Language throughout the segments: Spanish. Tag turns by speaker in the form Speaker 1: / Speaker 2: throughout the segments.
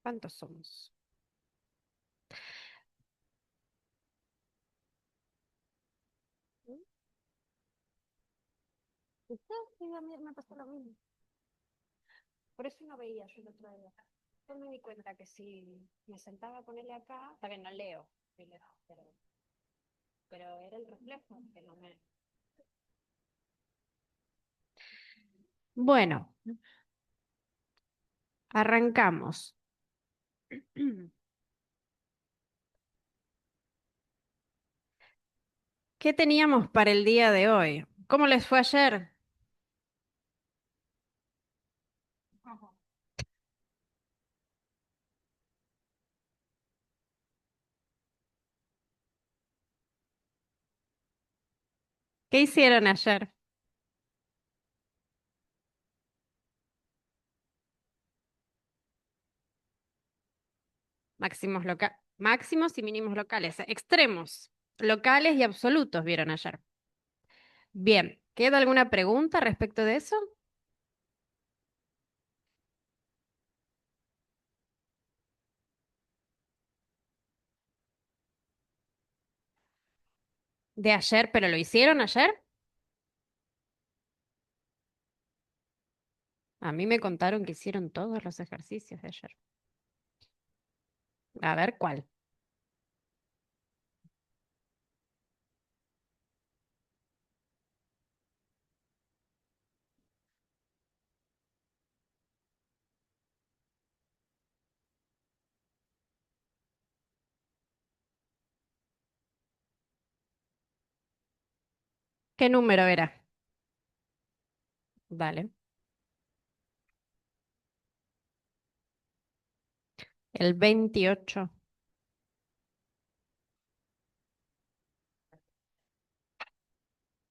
Speaker 1: ¿Cuántos somos? Sí, a mí me pasó lo mismo. Por eso no veía yo el otro día. Yo me di cuenta que si me sentaba a ponerle acá, está bien, no leo, sí leo, pero era el reflejo que no me... Bueno, arrancamos. ¿Qué teníamos para el día de hoy? ¿Cómo les fue ayer? ¿Qué hicieron ayer? Máximos y mínimos locales, extremos, locales y absolutos vieron ayer. Bien, ¿queda alguna pregunta respecto de eso? De ayer, pero ¿lo hicieron ayer? A mí me contaron que hicieron todos los ejercicios de ayer. A ver cuál. ¿Qué número era? Dale. El 28.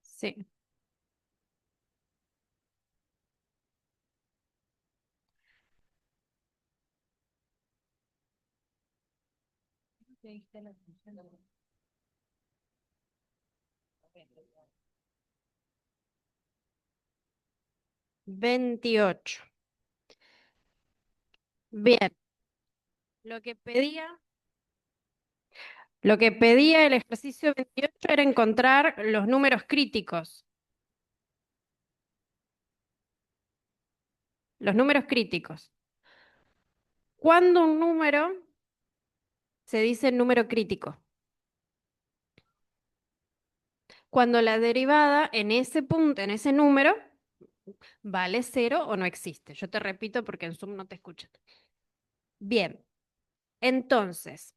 Speaker 1: Sí. ¿Viste la función de 28. Bien. Lo que pedía, lo que pedía el ejercicio 28 era encontrar los números críticos. Los números críticos. ¿Cuándo un número se dice número crítico? Cuando la derivada en ese punto, en ese número, vale cero o no existe. Yo te repito porque en Zoom no te escuchan. Bien, entonces,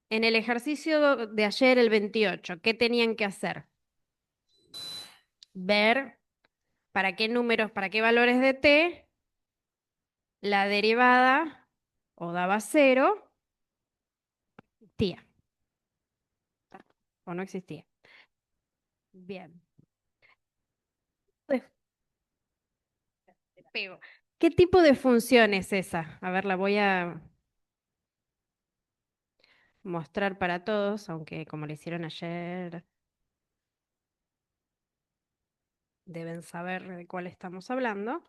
Speaker 1: en el ejercicio de ayer, el 28, ¿qué tenían que hacer? Ver para qué números, para qué valores de t la derivada o daba cero, existía o no existía. Bien. Pues, te pego. ¿Qué tipo de función es esa? A ver, la voy a mostrar para todos, aunque como le hicieron ayer, deben saber de cuál estamos hablando.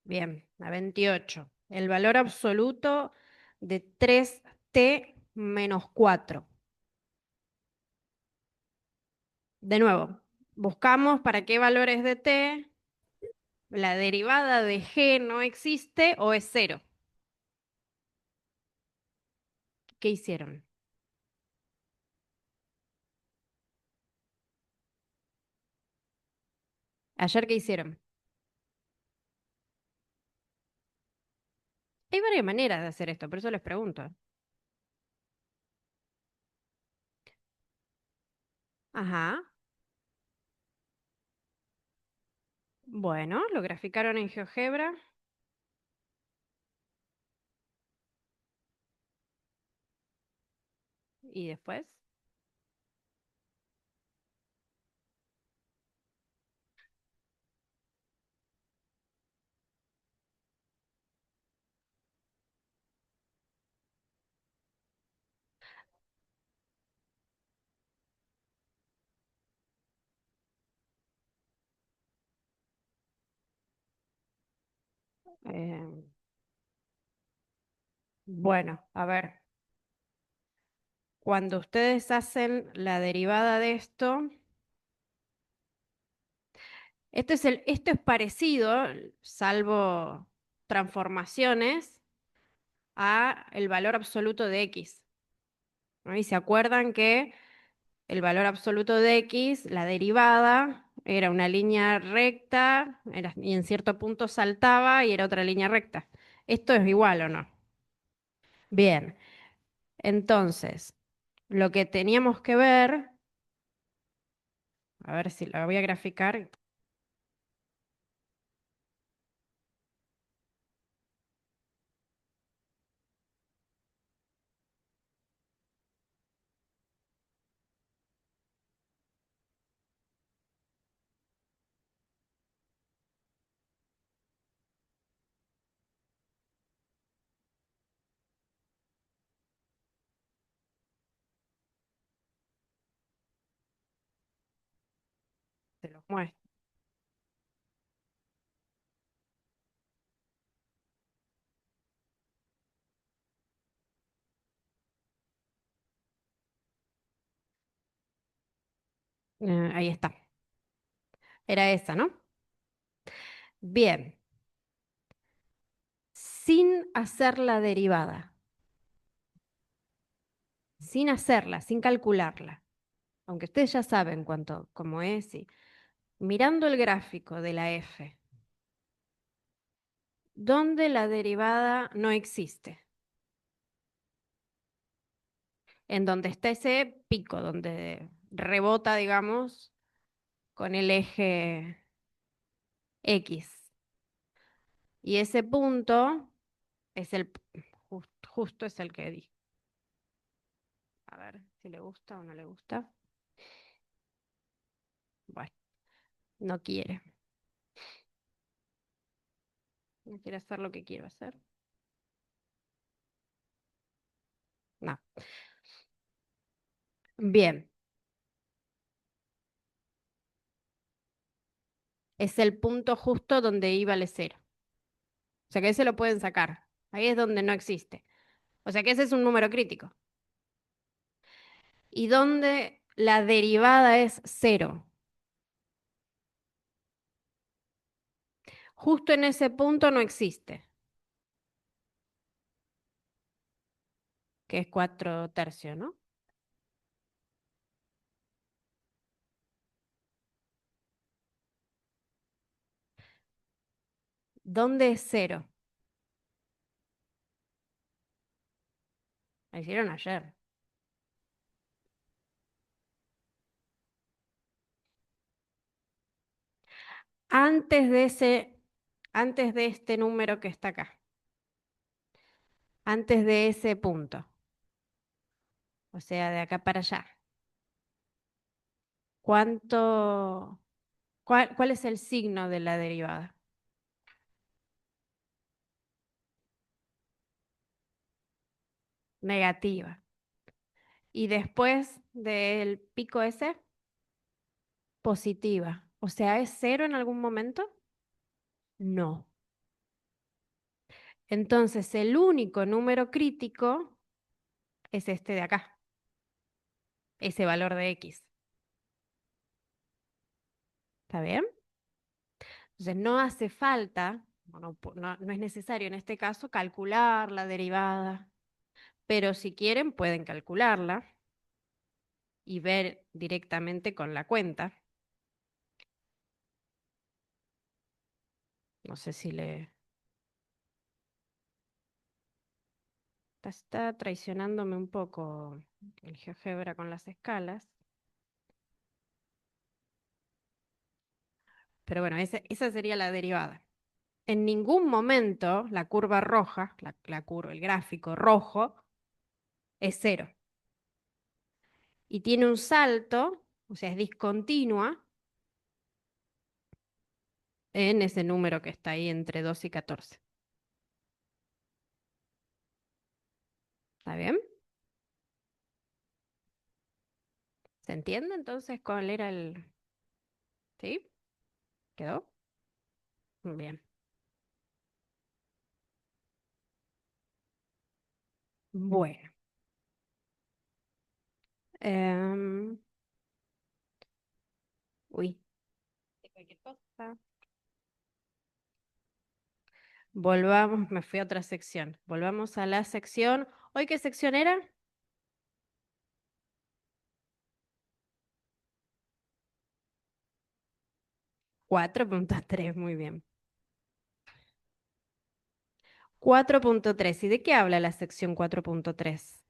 Speaker 1: Bien, la 28. El valor absoluto de 3t menos 4. De nuevo, buscamos para qué valores de t la derivada de g no existe o es cero. ¿Qué hicieron? ¿Ayer qué hicieron? Hay varias maneras de hacer esto, por eso les pregunto. Ajá. Bueno, lo graficaron en GeoGebra y después. Eh, bueno, a ver, cuando ustedes hacen la derivada de esto, esto es parecido, salvo transformaciones, a el valor absoluto de x, ¿no? Y se acuerdan que el valor absoluto de x, la derivada, era una línea recta, y en cierto punto saltaba y era otra línea recta. ¿Esto es igual o no? Bien, entonces, lo que teníamos que ver, a ver si la voy a graficar, se los muestro. Ahí está, era esa, ¿no? Bien, sin hacer la derivada, sin hacerla, sin calcularla, aunque ustedes ya saben cuánto, cómo es, y mirando el gráfico de la f, donde la derivada no existe, en donde está ese pico, donde rebota, digamos, con el eje X. Y ese punto es justo es el que di. A ver si le gusta o no le gusta. Bueno, no quiere. No quiere hacer lo que quiero hacer. No. Bien, es el punto justo donde I vale cero. O sea que ese lo pueden sacar. Ahí es donde no existe. O sea que ese es un número crítico. Y donde la derivada es cero. Justo en ese punto no existe, que es 4/3, ¿no? ¿Dónde es cero? La hicieron ayer. Antes de antes de este número que está acá. Antes de ese punto. O sea, de acá para allá. ¿Cuánto, cuál es el signo de la derivada? Negativa. Y después del pico ese, positiva. O sea, ¿es cero en algún momento? No. Entonces, el único número crítico es este de acá, ese valor de x. ¿Está bien? Entonces, no hace falta, no es necesario en este caso calcular la derivada, pero si quieren pueden calcularla y ver directamente con la cuenta. No sé si le está traicionándome un poco el GeoGebra con las escalas, pero bueno, esa sería la derivada. En ningún momento la curva roja, el gráfico rojo, es cero. Y tiene un salto, o sea, es discontinua en ese número que está ahí entre 2 y 14. ¿Está bien? ¿Se entiende entonces cuál era el... ¿Sí? ¿Quedó? Muy bien. Bueno, em, uy, cualquier cosa. Volvamos, me fui a otra sección. Volvamos a la sección. ¿Hoy qué sección era? 4.3, muy bien. 4.3. ¿Y de qué habla la sección 4.3?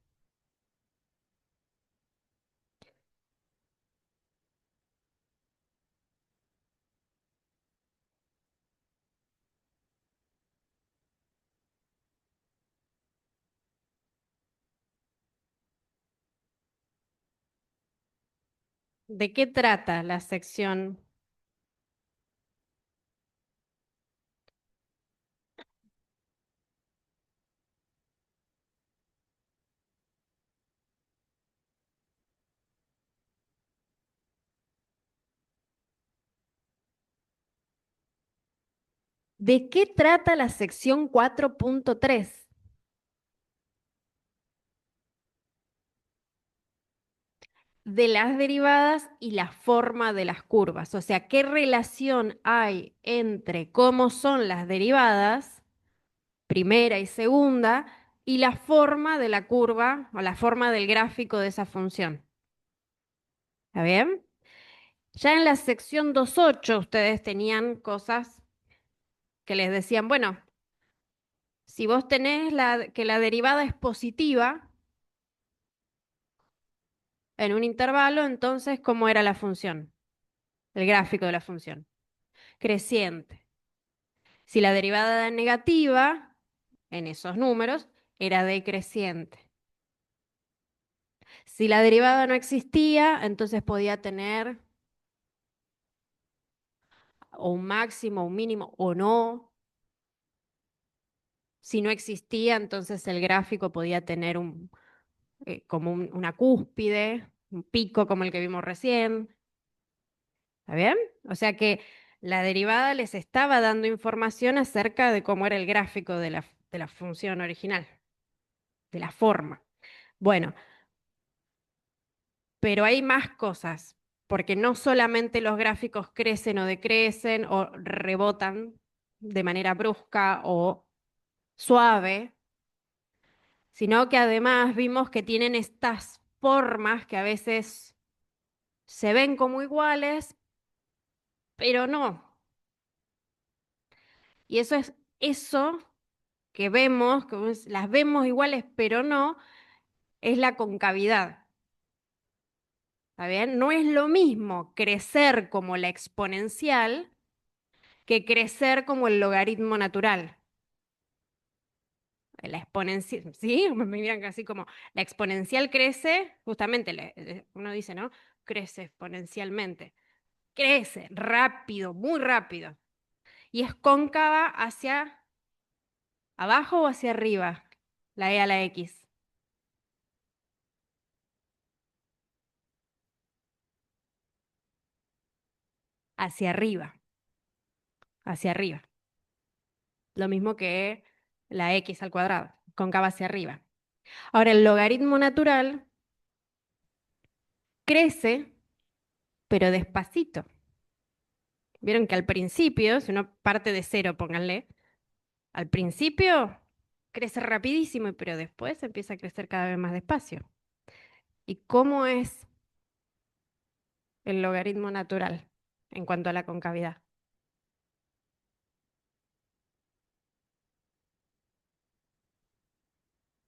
Speaker 1: ¿De qué trata la sección? ¿De qué trata la sección 4.3? De las derivadas y la forma de las curvas. O sea, ¿qué relación hay entre cómo son las derivadas, primera y segunda, y la forma de la curva o la forma del gráfico de esa función? ¿Está bien? Ya en la sección 2.8 ustedes tenían cosas que les decían, bueno, si vos tenés que la derivada es positiva en un intervalo, entonces, ¿cómo era la función? El gráfico de la función. Creciente. Si la derivada era negativa, en esos números, era decreciente. Si la derivada no existía, entonces podía tener o un máximo, un mínimo o no. Si no existía, entonces el gráfico podía tener como una cúspide, un pico como el que vimos recién. ¿Está bien? O sea que la derivada les estaba dando información acerca de cómo era el gráfico de la función original, de la forma. Bueno, pero hay más cosas, porque no solamente los gráficos crecen o decrecen o rebotan de manera brusca o suave, sino que además vimos que tienen estas formas que a veces se ven como iguales, pero no. Y eso es eso que vemos, las vemos iguales, pero no, es la concavidad. ¿Está bien? No es lo mismo crecer como la exponencial que crecer como el logaritmo natural. La exponencial, ¿sí? Me miran casi como la exponencial crece, justamente uno dice, ¿no? Crece exponencialmente. Crece rápido, muy rápido. Y es cóncava hacia abajo o hacia arriba, la e a la x. Hacia arriba, hacia arriba. Lo mismo que la x al cuadrado, cóncava hacia arriba. Ahora, el logaritmo natural crece, pero despacito. Vieron que al principio, si uno parte de cero, pónganle, al principio crece rapidísimo, pero después empieza a crecer cada vez más despacio. ¿Y cómo es el logaritmo natural en cuanto a la concavidad?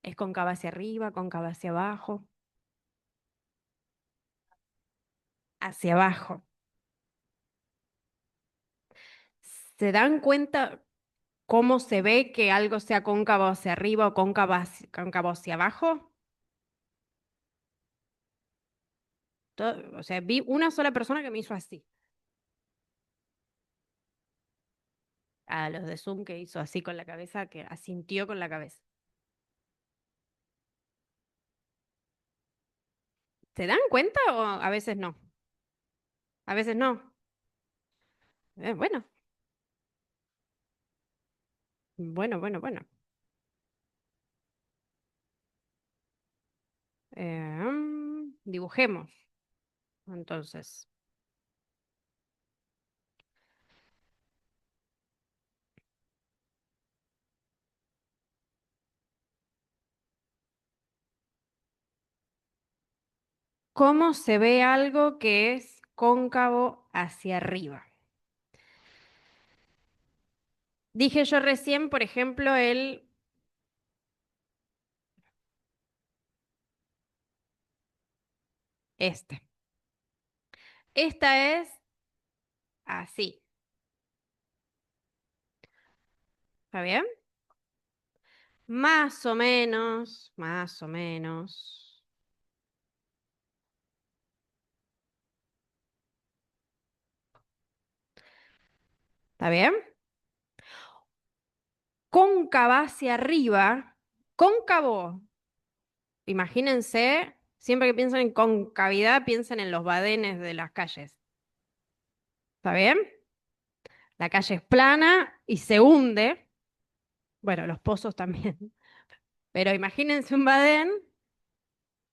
Speaker 1: ¿Es cóncava hacia arriba, cóncava hacia abajo? Hacia abajo. ¿Se dan cuenta cómo se ve que algo sea cóncavo hacia arriba o cóncavo hacia abajo? O sea, vi una sola persona que me hizo así. A los de Zoom que hizo así con la cabeza, que asintió con la cabeza. ¿Se dan cuenta o a veces no? A veces no. Bueno, bueno. Dibujemos. Entonces, ¿cómo se ve algo que es cóncavo hacia arriba? Dije yo recién, por ejemplo, este. Esta es así. ¿Está bien? Más o menos, más o menos. ¿Está bien? Cóncava hacia arriba. Cóncavo. Imagínense, siempre que piensan en concavidad, piensen en los badenes de las calles. ¿Está bien? La calle es plana y se hunde. Bueno, los pozos también. Pero imagínense un badén,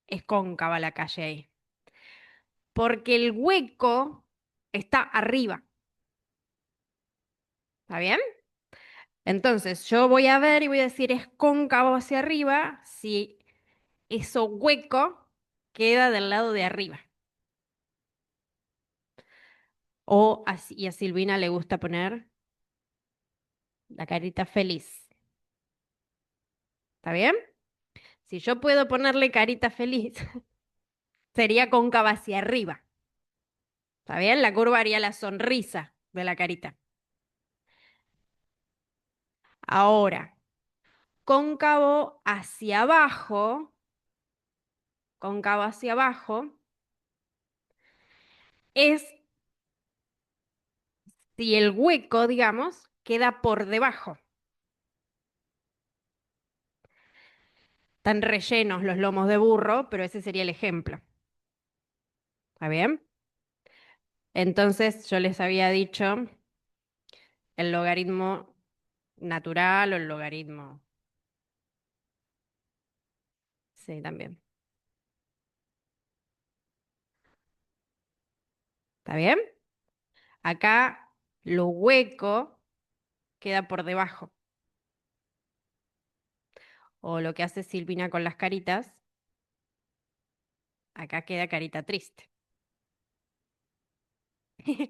Speaker 1: es cóncava la calle ahí. Porque el hueco está arriba. ¿Está bien? Entonces, yo voy a ver y voy a decir es cóncavo hacia arriba si eso hueco queda del lado de arriba. O así, y a Silvina le gusta poner la carita feliz. ¿Está bien? Si yo puedo ponerle carita feliz, sería cóncava hacia arriba. ¿Está bien? La curva haría la sonrisa de la carita. Ahora, cóncavo hacia abajo, cóncavo hacia abajo, es si el hueco, digamos, queda por debajo. Están rellenos los lomos de burro, pero ese sería el ejemplo. ¿Está bien? Entonces yo les había dicho el logaritmo natural o el logaritmo. Sí, también. ¿Está bien? Acá lo hueco queda por debajo. O lo que hace Silvina con las caritas, acá queda carita triste.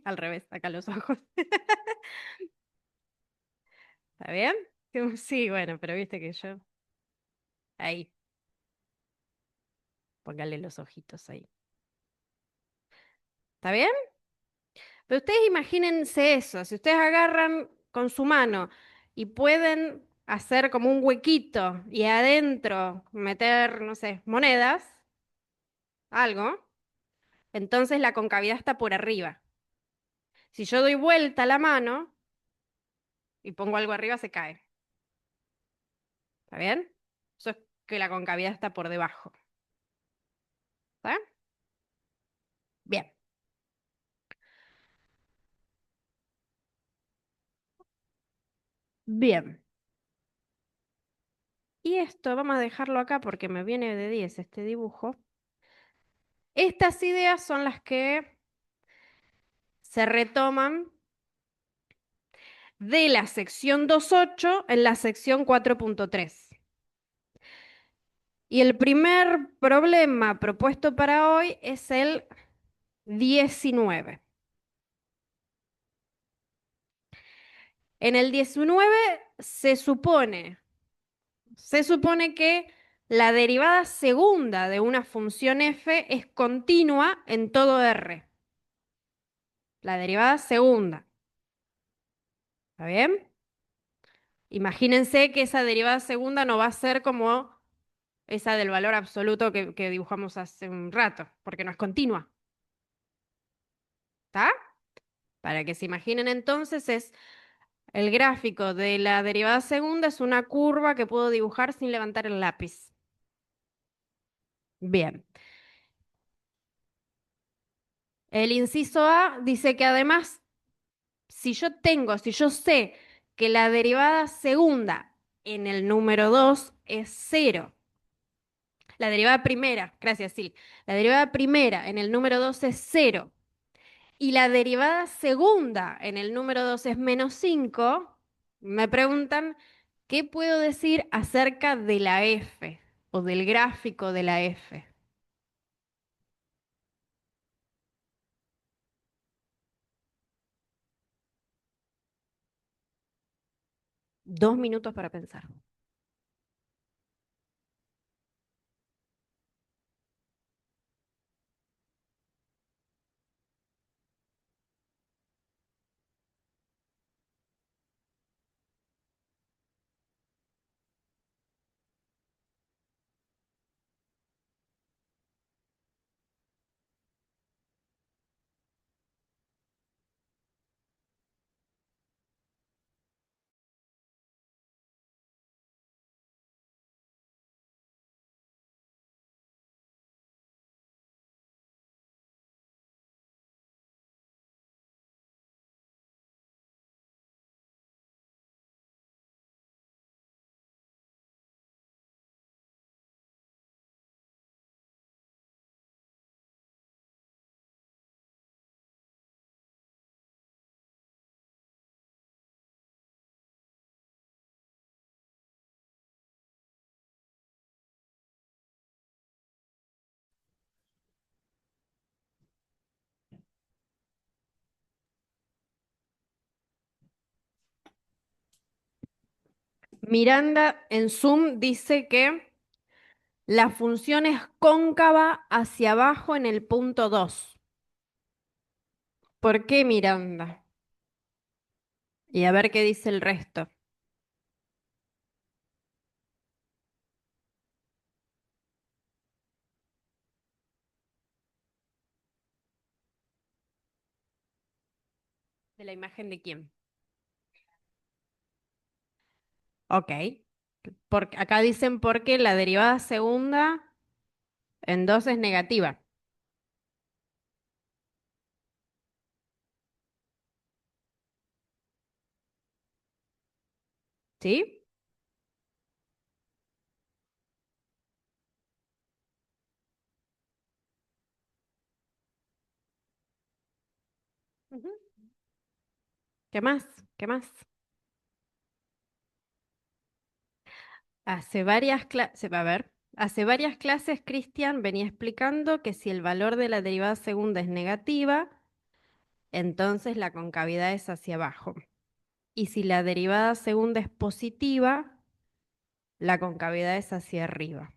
Speaker 1: Al revés, acá los ojos. ¿Está bien? Sí, bueno, pero viste que yo. Ahí, póngale los ojitos ahí. ¿Está bien? Pero ustedes imagínense eso, si ustedes agarran con su mano y pueden hacer como un huequito y adentro meter, no sé, monedas, algo, entonces la concavidad está por arriba. Si yo doy vuelta a la mano y pongo algo arriba, se cae. ¿Está bien? Eso es que la concavidad está por debajo. ¿Está? Bien. Bien. Y esto vamos a dejarlo acá porque me viene de 10 este dibujo. Estas ideas son las que se retoman de la sección 2.8 en la sección 4.3. Y el primer problema propuesto para hoy es el 19. En el 19 se supone que la derivada segunda de una función f es continua en todo R. La derivada segunda. ¿Está bien? Imagínense que esa derivada segunda no va a ser como esa del valor absoluto que dibujamos hace un rato, porque no es continua. ¿Está? Para que se imaginen entonces es el gráfico de la derivada segunda es una curva que puedo dibujar sin levantar el lápiz. Bien. El inciso A dice que además, si yo sé que la derivada segunda en el número 2 es cero La derivada primera, gracias, sí. La derivada primera en el número 2 es cero y la derivada segunda en el número 2 es -5, me preguntan qué puedo decir acerca de la f o del gráfico de la f. 2 minutos para pensar. Miranda en Zoom dice que la función es cóncava hacia abajo en el punto 2. ¿Por qué Miranda? Y a ver qué dice el resto de la imagen de quién. Ok. Acá dicen porque la derivada segunda en 2 es negativa. ¿Sí? Ujú. ¿Qué más? ¿Qué más? Hace varias clases Cristian venía explicando que si el valor de la derivada segunda es negativa, entonces la concavidad es hacia abajo. Y si la derivada segunda es positiva, la concavidad es hacia arriba.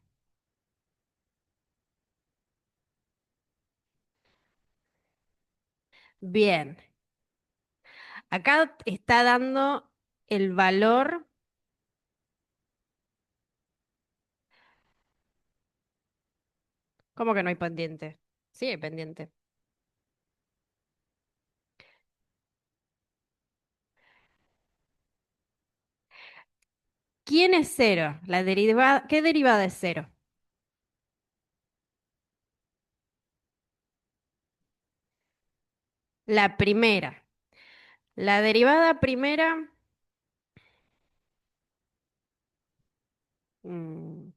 Speaker 1: Bien, acá está dando el valor. ¿Cómo que no hay pendiente? Sí, hay pendiente. ¿Quién es cero? ¿Qué derivada es cero? La primera. La derivada primera, mm,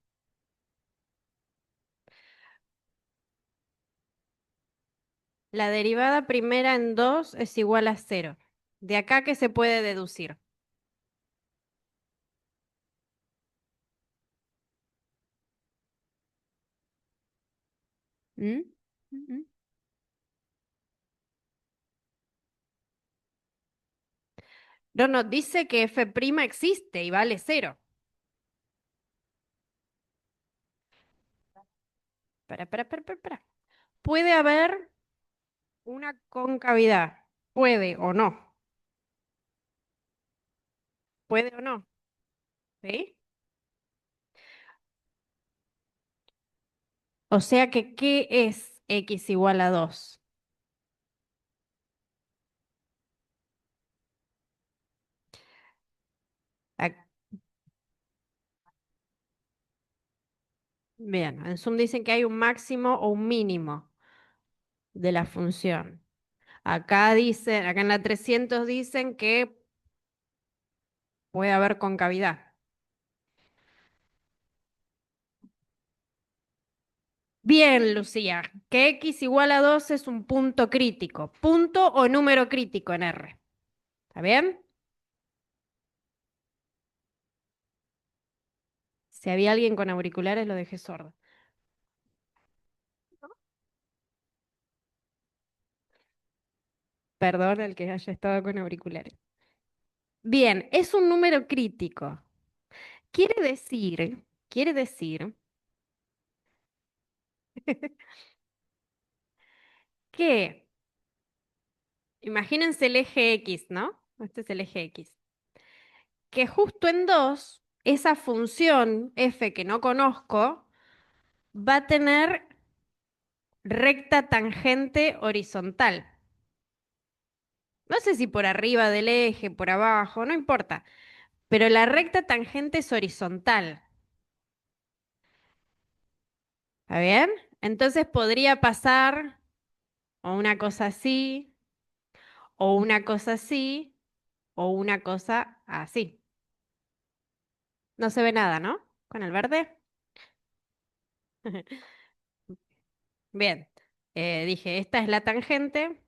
Speaker 1: la derivada primera en 2 es igual a cero. ¿De acá qué se puede deducir? ¿Mm? Mm, mm. No, no, dice que f' existe y vale cero. Para. Puede haber una concavidad. Puede o no. Puede o no. ¿Sí? O sea que, ¿qué es x igual a 2? Bien, en Zoom dicen que hay un máximo o un mínimo de la función. Acá en la 300 dicen que puede haber concavidad. Bien, Lucía, que x igual a 2 es un punto crítico. Punto o número crítico en R. ¿Está bien? Si había alguien con auriculares, lo dejé sordo. Perdón al que haya estado con auriculares. Bien, es un número crítico. Quiere decir que, imagínense el eje X, ¿no? Este es el eje X. Que justo en 2 esa función f que no conozco va a tener recta tangente horizontal. No sé si por arriba del eje, por abajo, no importa. Pero la recta tangente es horizontal. ¿Está bien? Entonces podría pasar o una cosa así, o una cosa así, o una cosa así. No se ve nada, ¿no? Con el verde. Bien. Dije, esta es la tangente.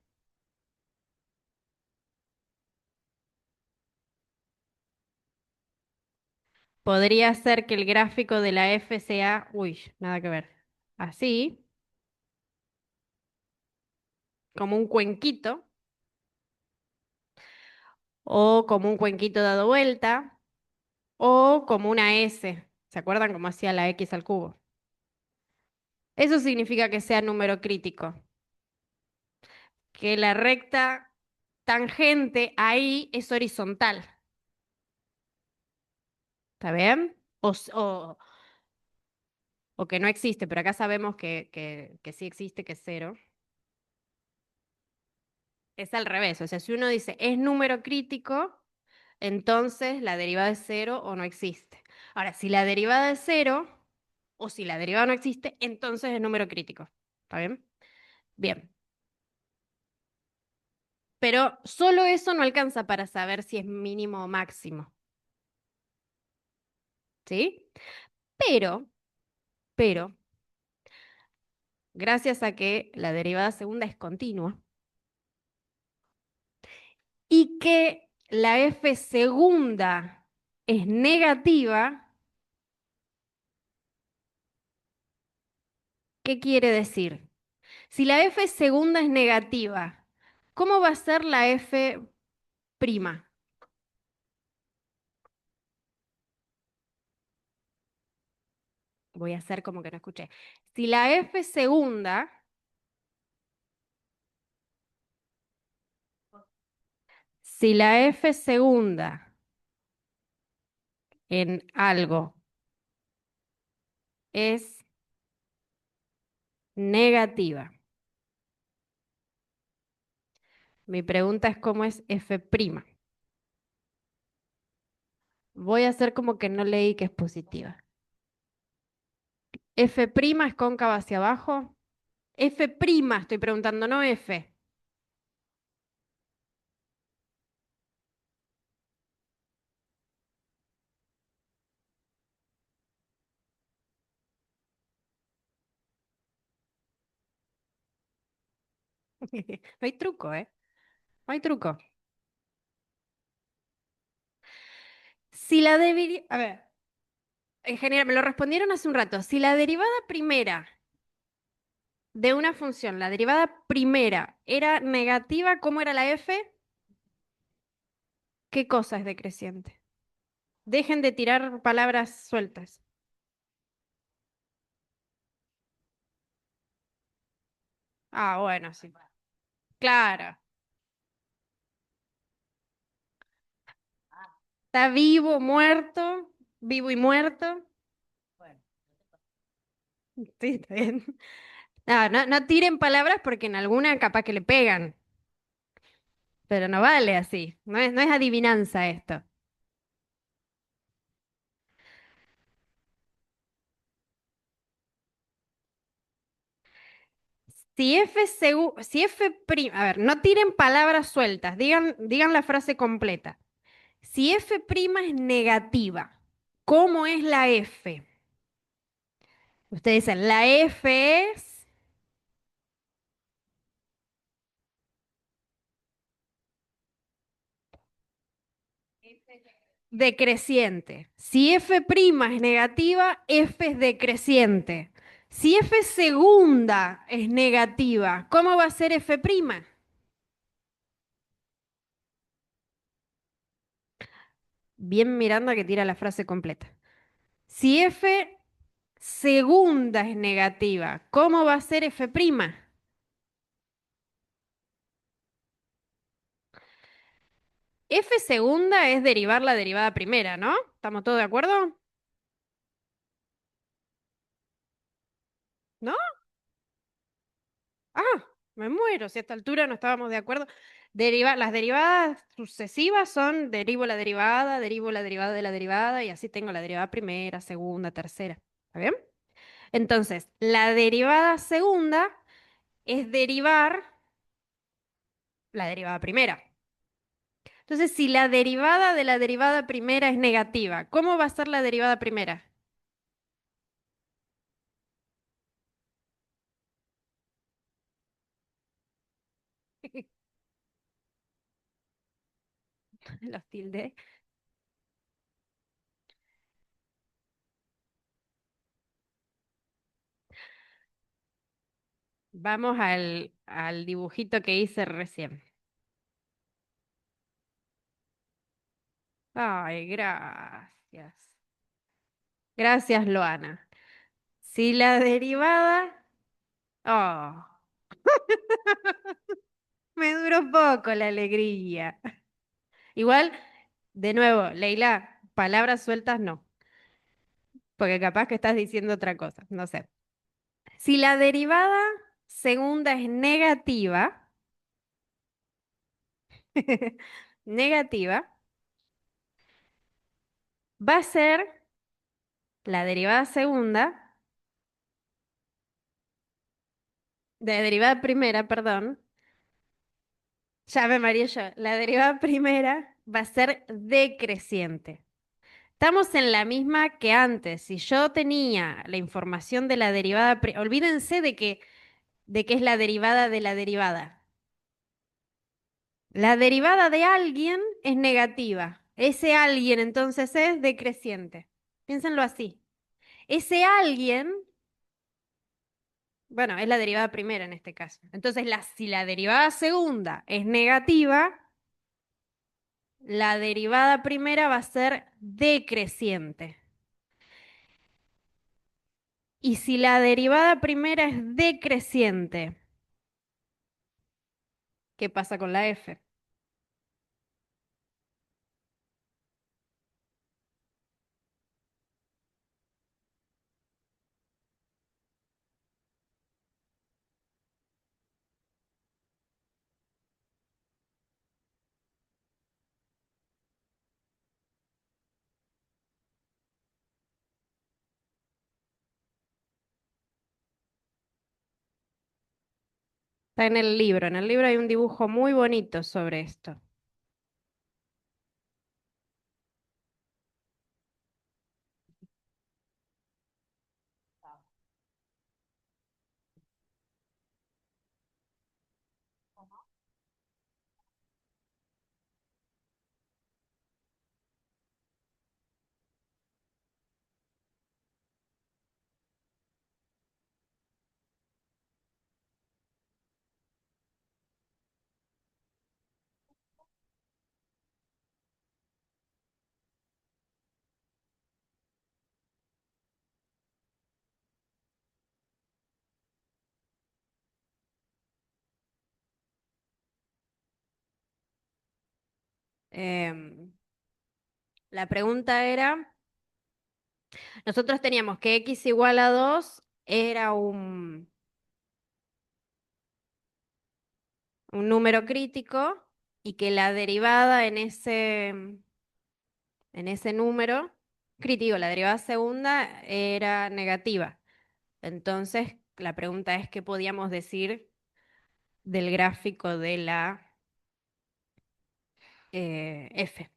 Speaker 1: Podría ser que el gráfico de la F sea, uy, nada que ver. Así, como un cuenquito, o como un cuenquito dado vuelta, o como una S. ¿Se acuerdan cómo hacía la X al cubo? Eso significa que sea número crítico, que la recta tangente ahí es horizontal. ¿Está bien? O que no existe, pero acá sabemos que sí existe, que es cero. Es al revés. O sea, si uno dice es número crítico, entonces la derivada es cero o no existe. Ahora, si la derivada es cero o si la derivada no existe, entonces es número crítico. ¿Está bien? Bien. Pero solo eso no alcanza para saber si es mínimo o máximo. ¿Sí? Pero, pero, gracias a que la derivada segunda es continua y que la f segunda es negativa, ¿qué quiere decir? Si la f segunda es negativa, ¿cómo va a ser la f prima? Voy a hacer como que no escuché. Si la f segunda, si la f segunda en algo es negativa, mi pregunta es cómo es f prima. Voy a hacer como que no leí que es positiva. F prima es cóncava hacia abajo. F prima, estoy preguntando, no F. No hay truco, ¿eh? No hay truco. Si la debería, a ver, en general, me lo respondieron hace un rato. Si la derivada primera de una función, la derivada primera era negativa, ¿cómo era la f? ¿Qué cosa es decreciente? Dejen de tirar palabras sueltas. Ah, bueno, sí. Claro. Está vivo, muerto, vivo y muerto. Sí, está bien. No, no, no tiren palabras porque en alguna capaz que le pegan, pero no vale así. No es adivinanza esto. A ver, no tiren palabras sueltas, digan la frase completa. Si f' es negativa, ¿cómo es la f? Ustedes dicen, la F es decreciente. Si F' es negativa, F es decreciente. Si F segunda es negativa, ¿cómo va a ser F'? Bien Miranda que tira la frase completa. Si F segunda es negativa, ¿cómo va a ser F'? F segunda es derivar la derivada primera, ¿no? ¿Estamos todos de acuerdo? ¿No? Ah, me muero, si a esta altura no estábamos de acuerdo. Las derivadas sucesivas son derivo la derivada de la derivada y así tengo la derivada primera, segunda, tercera. ¿Está bien? Entonces, la derivada segunda es derivar la derivada primera. Entonces, si la derivada de la derivada primera es negativa, ¿cómo va a ser la derivada primera? Los tildes. Vamos al dibujito que hice recién. Ay, gracias. Gracias, Loana. Si la derivada... Oh, me duró poco la alegría. Igual, de nuevo, Leila, palabras sueltas no, porque capaz que estás diciendo otra cosa, no sé. Si la derivada segunda es negativa, negativa, va a ser la derivada segunda, de derivada primera, perdón, ya me mareé yo, la derivada primera va a ser decreciente. Estamos en la misma que antes. Si yo tenía la información de la derivada, olvídense de qué es la derivada de la derivada. La derivada de alguien es negativa. Ese alguien entonces es decreciente. Piénsenlo así. Ese alguien, bueno, es la derivada primera en este caso. Entonces, si la derivada segunda es negativa, la derivada primera va a ser decreciente. Y si la derivada primera es decreciente, ¿qué pasa con la f? Está en el libro. En el libro hay un dibujo muy bonito sobre esto. Em, la pregunta era, nosotros teníamos que x igual a 2 era un número crítico y que la derivada en ese número crítico, la derivada segunda era negativa. Entonces, la pregunta es, ¿qué podíamos decir del gráfico de la f?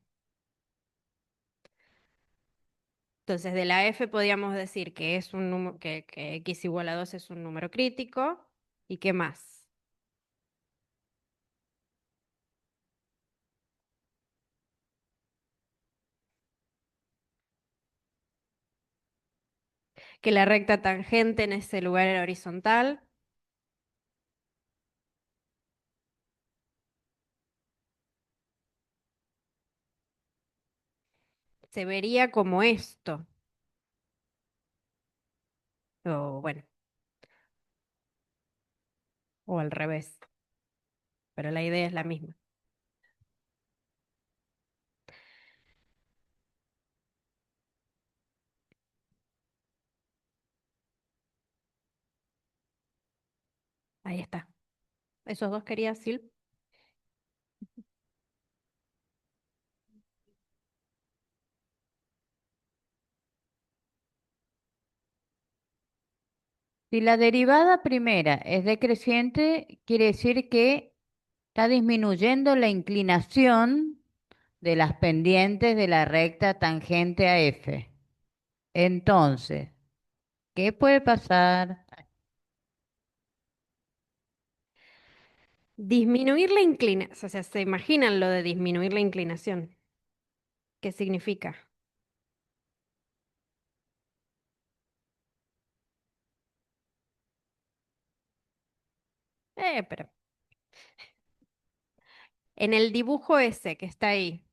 Speaker 1: Entonces, de la f podríamos decir que es un número, que x igual a 2 es un número crítico. ¿Y qué más? Que la recta tangente en ese lugar era horizontal. Se vería como esto. O bueno, o al revés. Pero la idea es la misma. Ahí está. Esos dos quería decir.
Speaker 2: Si la derivada primera es decreciente, quiere decir que está disminuyendo la inclinación de las pendientes de la recta tangente a F. Entonces, ¿qué puede pasar?
Speaker 1: Disminuir la inclinación. O sea, ¿se imaginan lo de disminuir la inclinación? ¿Qué significa? Pero en el dibujo ese que está ahí,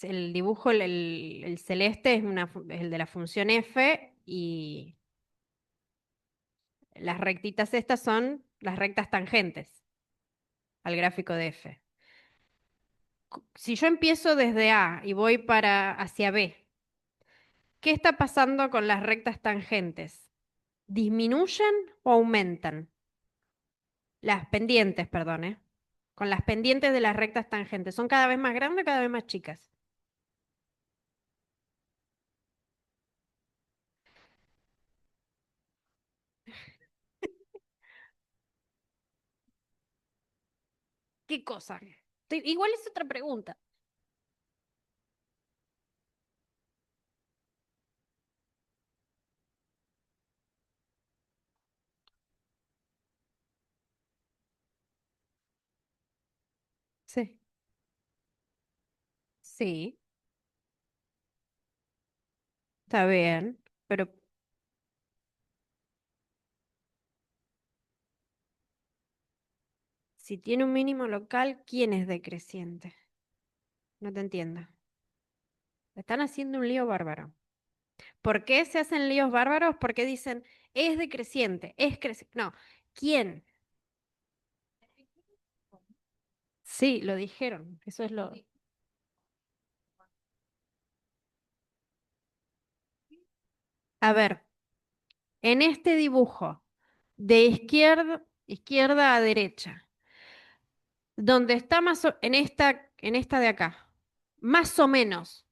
Speaker 1: el dibujo, el celeste es, es el de la función f y las rectitas estas son las rectas tangentes al gráfico de f. Si yo empiezo desde A y voy para hacia B, ¿qué está pasando con las rectas tangentes? ¿Disminuyen o aumentan? Las pendientes, perdón, ¿eh? Con las pendientes de las rectas tangentes. ¿Son cada vez más grandes o cada vez más chicas? ¿Qué cosa? Igual es otra pregunta. Sí. Sí, está bien, pero si tiene un mínimo local, ¿quién es decreciente? No te entiendo. Están haciendo un lío bárbaro. ¿Por qué se hacen líos bárbaros? Porque dicen, es decreciente, es creciente. No, ¿quién? Sí, lo dijeron. Eso es lo... A ver, en este dibujo, de izquierda a derecha, donde está en esta de acá, más o menos,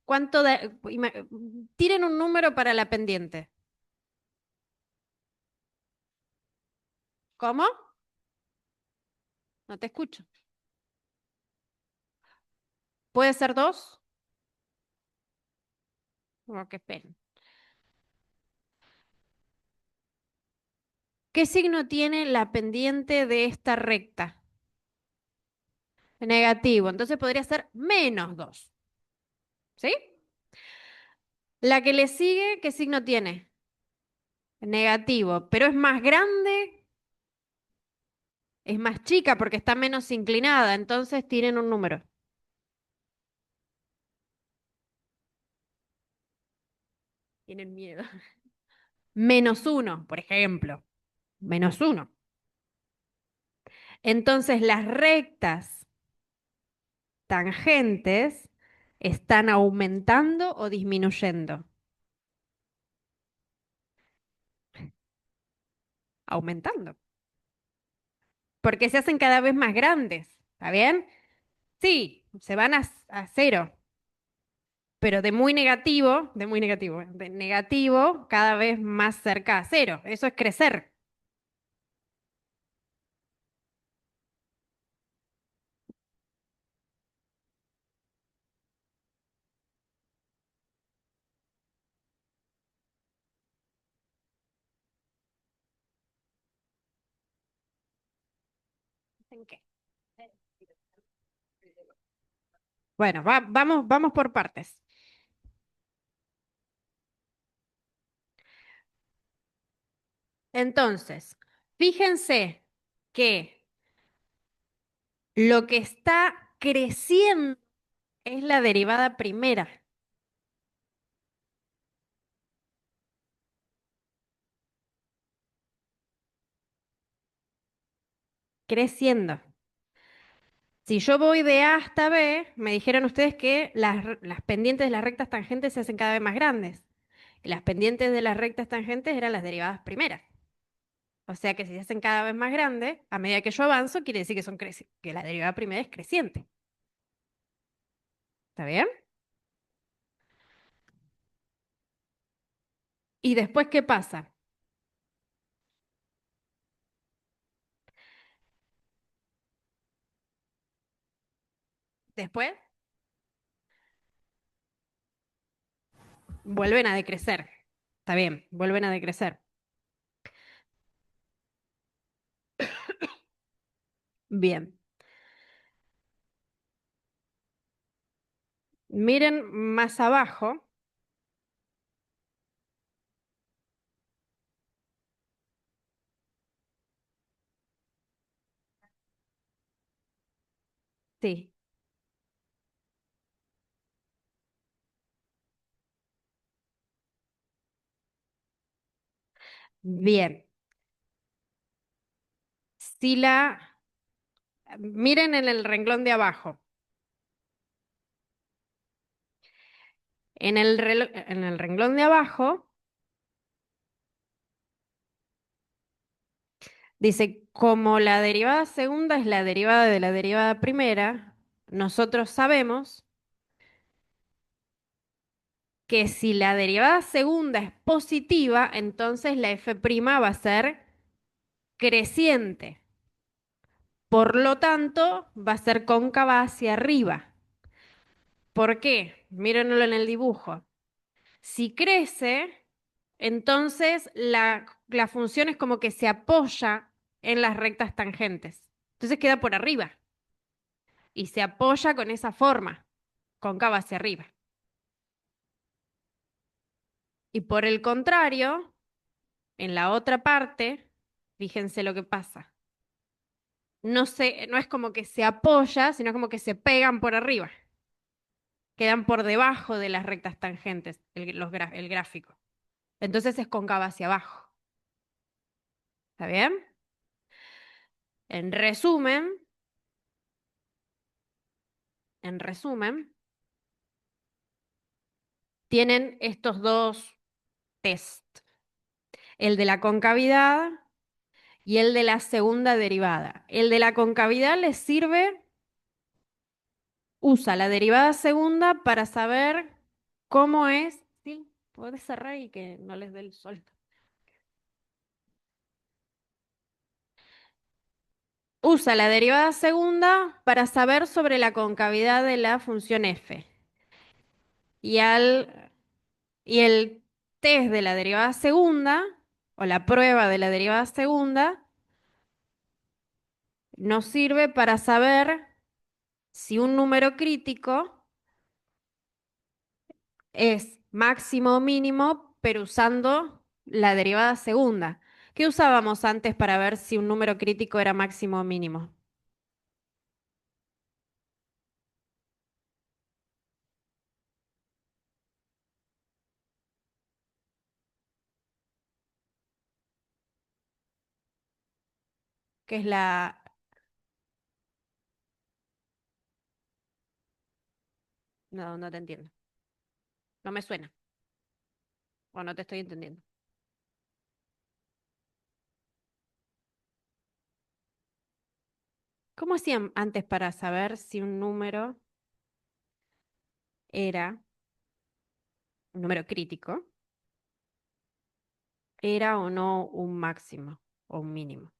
Speaker 1: tiren un número para la pendiente. ¿Cómo? No te escucho. ¿Puede ser dos? Oh, qué pena. ¿Qué signo tiene la pendiente de esta recta? Negativo. Entonces podría ser menos 2. ¿Sí? La que le sigue, ¿qué signo tiene? Negativo. Pero es más grande, es más chica porque está menos inclinada. Entonces tienen un número. Tienen miedo. Menos uno, por ejemplo. Menos uno. Entonces las rectas tangentes están aumentando o disminuyendo. Aumentando. Porque se hacen cada vez más grandes. ¿Está bien? Sí, se van a cero. Pero de negativo cada vez más cerca a cero. Eso es crecer. ¿En qué? Bueno, vamos por partes. Entonces, fíjense que lo que está creciendo es la derivada primera, creciendo. Si yo voy de A hasta B, me dijeron ustedes que las pendientes de las rectas tangentes se hacen cada vez más grandes. Y las pendientes de las rectas tangentes eran las derivadas primeras. O sea que si se hacen cada vez más grandes, a medida que yo avanzo, quiere decir que que la derivada primera es creciente. ¿Está bien? ¿Y después qué pasa? Después vuelven a decrecer. Está bien, vuelven a decrecer. Bien. Miren más abajo. Sí. Bien. Si la... Miren en el renglón de abajo. En el renglón de abajo dice, como la derivada segunda es la derivada de la derivada primera, nosotros sabemos que si la derivada segunda es positiva, entonces la f' va a ser creciente. Por lo tanto, va a ser cóncava hacia arriba. ¿Por qué? Mírenlo en el dibujo. Si crece, entonces la función es como que se apoya en las rectas tangentes. Entonces queda por arriba y se apoya con esa forma, cóncava hacia arriba. Y por el contrario, en la otra parte, fíjense lo que pasa. No es como que se apoya, sino como que se pegan por arriba. Quedan por debajo de las rectas tangentes, el gráfico. Entonces es cóncava hacia abajo. ¿Está bien? En resumen, en resumen, tienen estos dos test, el de la concavidad y el de la segunda derivada. El de la concavidad les sirve, usa la derivada segunda para saber cómo es. Sí, puedes cerrar y que no les dé el sol. Usa la derivada segunda para saber sobre la concavidad de la función f. Y, y el test de la derivada segunda, o la prueba de la derivada segunda, nos sirve para saber si un número crítico es máximo o mínimo, pero usando la derivada segunda. ¿Qué usábamos antes para ver si un número crítico era máximo o mínimo? ¿Qué es la... No, no te entiendo. No me suena. O no te estoy entendiendo. ¿Cómo hacían antes para saber si un número era un número crítico, era o no un máximo o un mínimo?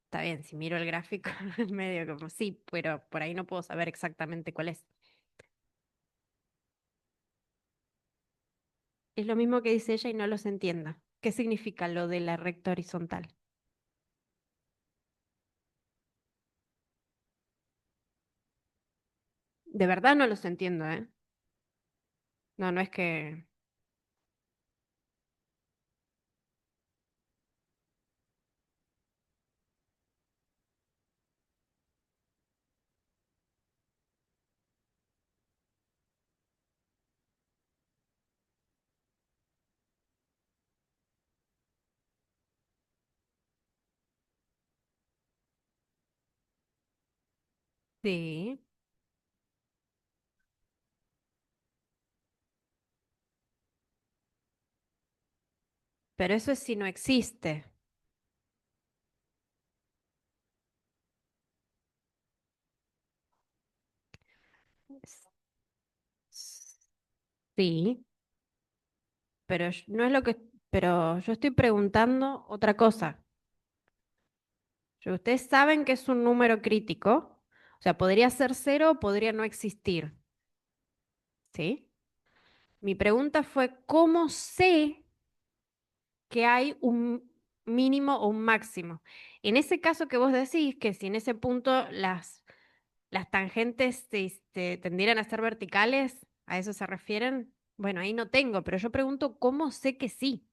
Speaker 1: Está bien, si miro el gráfico, es medio como sí, pero por ahí no puedo saber exactamente cuál es. Es lo mismo que dice ella y no los entiendo. ¿Qué significa lo de la recta horizontal? De verdad no los entiendo, ¿eh? No, no es que... Sí, pero eso es si no existe. Sí, pero no es lo que... Pero yo estoy preguntando otra cosa. Ustedes saben que es un número crítico, o sea, podría ser cero o podría no existir, ¿sí? Mi pregunta fue, ¿cómo sé que hay un mínimo o un máximo? En ese caso que vos decís, que si en ese punto las tangentes tendieran a ser verticales, ¿a eso se refieren? Bueno, ahí no tengo, pero yo pregunto, ¿cómo sé que sí?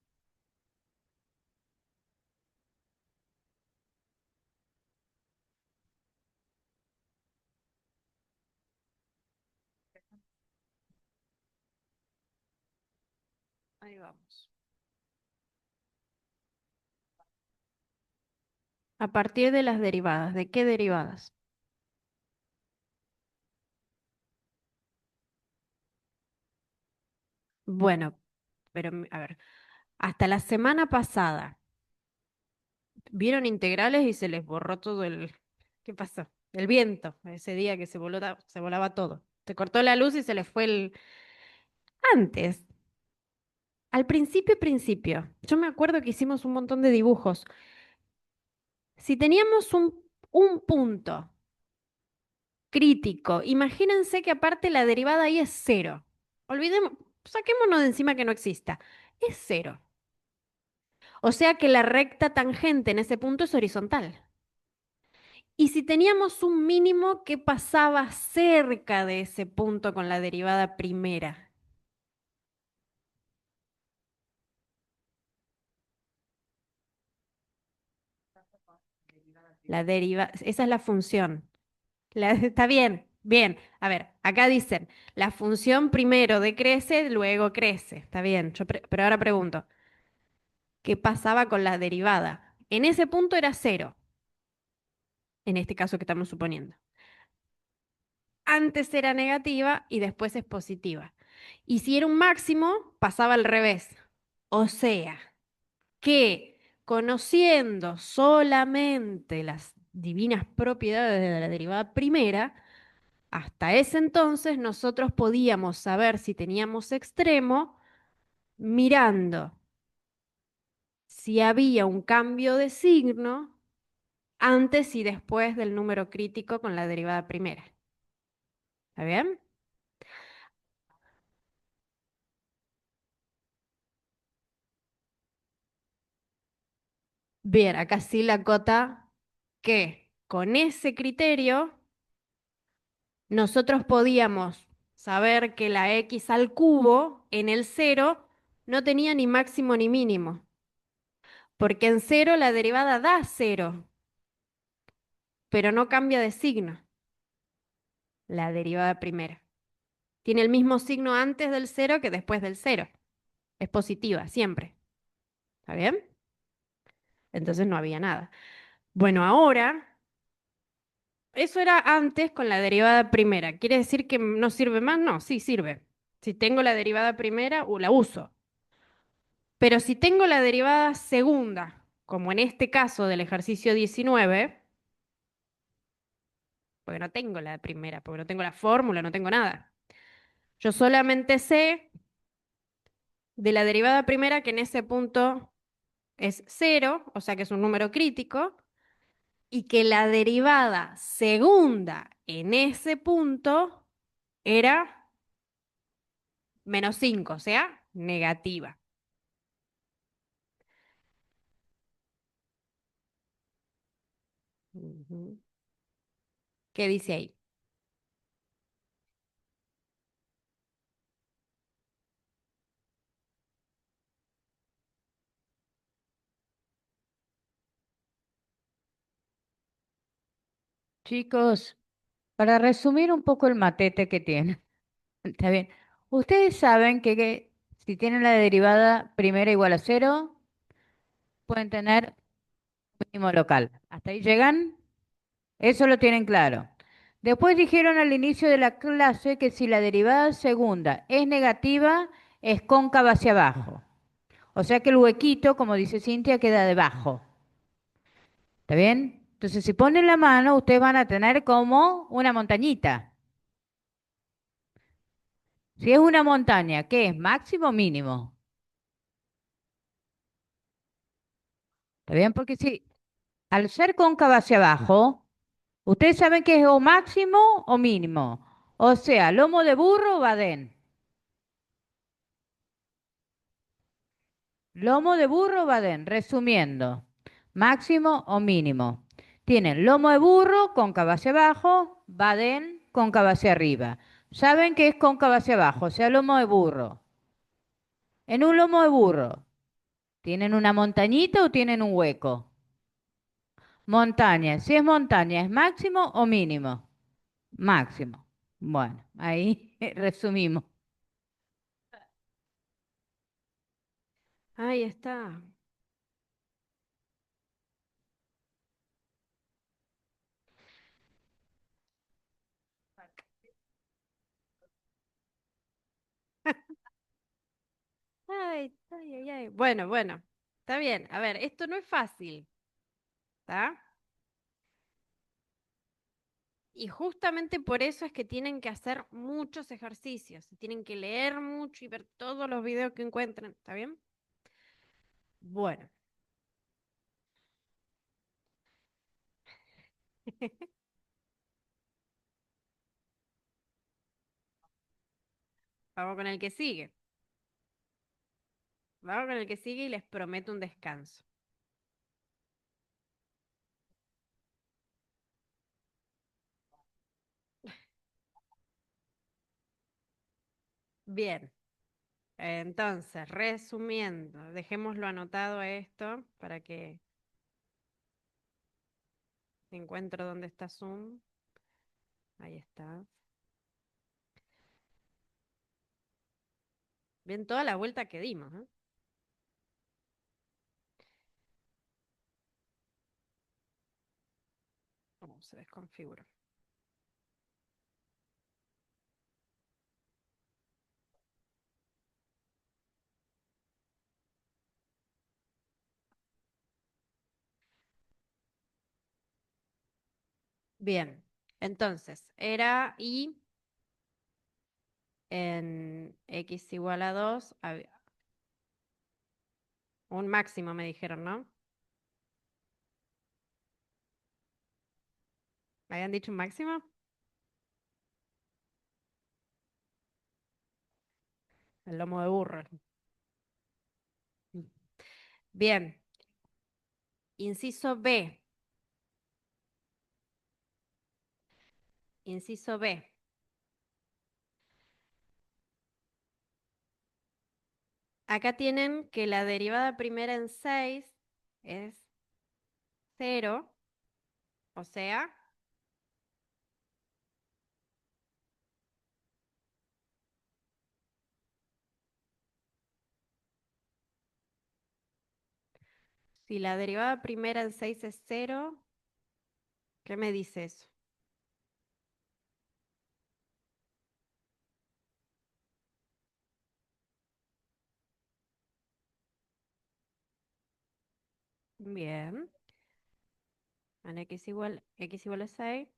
Speaker 1: Ahí vamos. A partir de las derivadas, ¿de qué derivadas? Bueno, pero a ver, hasta la semana pasada, vieron integrales y se les borró todo el... ¿Qué pasó? El viento, ese día que se volaba todo. Se cortó la luz y se les fue el... Antes, al principio, yo me acuerdo que hicimos un montón de dibujos. Si teníamos un punto crítico, imagínense que aparte la derivada ahí es cero. Olvidemos, saquémonos de encima que no exista. Es cero. O sea que la recta tangente en ese punto es horizontal. Y si teníamos un mínimo que pasaba cerca de ese punto con la derivada primera, esa es la función. Está bien, bien. A ver, acá dicen, la función primero decrece, luego crece. Está bien, pero ahora pregunto, ¿qué pasaba con la derivada? En ese punto era cero, en este caso que estamos suponiendo. Antes era negativa y después es positiva. Y si era un máximo, pasaba al revés. O sea, que conociendo solamente las divinas propiedades de la derivada primera, hasta ese entonces nosotros podíamos saber si teníamos extremo mirando si había un cambio de signo antes y después del número crítico con la derivada primera. ¿Está bien? Bien, acá sí la cota que con ese criterio nosotros podíamos saber que la x al cubo en el cero no tenía ni máximo ni mínimo, porque en cero la derivada da cero, pero no cambia de signo, la derivada primera. Tiene el mismo signo antes del cero que después del cero. Es positiva, siempre. ¿Está bien? Entonces no había nada. Bueno, ahora, eso era antes con la derivada primera. ¿Quiere decir que no sirve más? No, sí sirve. Si tengo la derivada primera, la uso. Pero si tengo la derivada segunda, como en este caso del ejercicio 19, porque no tengo la primera, porque no tengo la fórmula, no tengo nada. Yo solamente sé de la derivada primera que en ese punto es cero, o sea que es un número crítico, y que la derivada segunda en ese punto era -5, o sea, negativa. Ujú. ¿Qué dice ahí?
Speaker 2: Chicos, para resumir un poco el matete que tiene, está bien. Ustedes saben que si tienen la derivada primera igual a cero, pueden tener mínimo local. ¿Hasta ahí llegan? Eso lo tienen claro. Después dijeron al inicio de la clase que si la derivada segunda es negativa, es cóncava hacia abajo. O sea que el huequito, como dice Cintia, queda debajo. ¿Está bien? Entonces, si ponen la mano, ustedes van a tener como una montañita. Si es una montaña, ¿qué es? ¿Máximo o mínimo? ¿Está bien? Porque si al ser cóncava hacia abajo, ustedes saben que es o máximo o mínimo. O sea, lomo de burro o badén. Lomo de burro o badén, resumiendo, máximo o mínimo. Tienen lomo de burro, cóncava hacia abajo, badén, cóncava hacia arriba. Saben que es cóncava hacia abajo, o sea, lomo de burro. En un lomo de burro, ¿tienen una montañita o tienen un hueco? Montaña. Si es montaña, ¿es máximo o mínimo? Máximo. Bueno, ahí resumimos.
Speaker 1: Ahí está. Ay, ay, ay, ay. Bueno, bueno, está bien. A ver, esto no es fácil, ¿está? Y justamente por eso es que tienen que hacer muchos ejercicios, tienen que leer mucho y ver todos los videos que encuentren, ¿está bien? Bueno, vamos con el que sigue. Vamos con el que sigue y les prometo un descanso. Bien, entonces, resumiendo, dejémoslo anotado a esto para que encuentro dónde está Zoom. Ahí está. Bien, toda la vuelta que dimos, ¿eh? ¿Cómo se desconfiguró? Bien, entonces, era y en x igual a 2, un máximo me dijeron, ¿no? ¿Me habían dicho un máximo? El lomo de burro. Bien, inciso B. Inciso B. Acá tienen que la derivada primera en 6 es 0, o sea, si la derivada primera en 6 es 0, ¿qué me dice eso? Bien, en x igual a 6,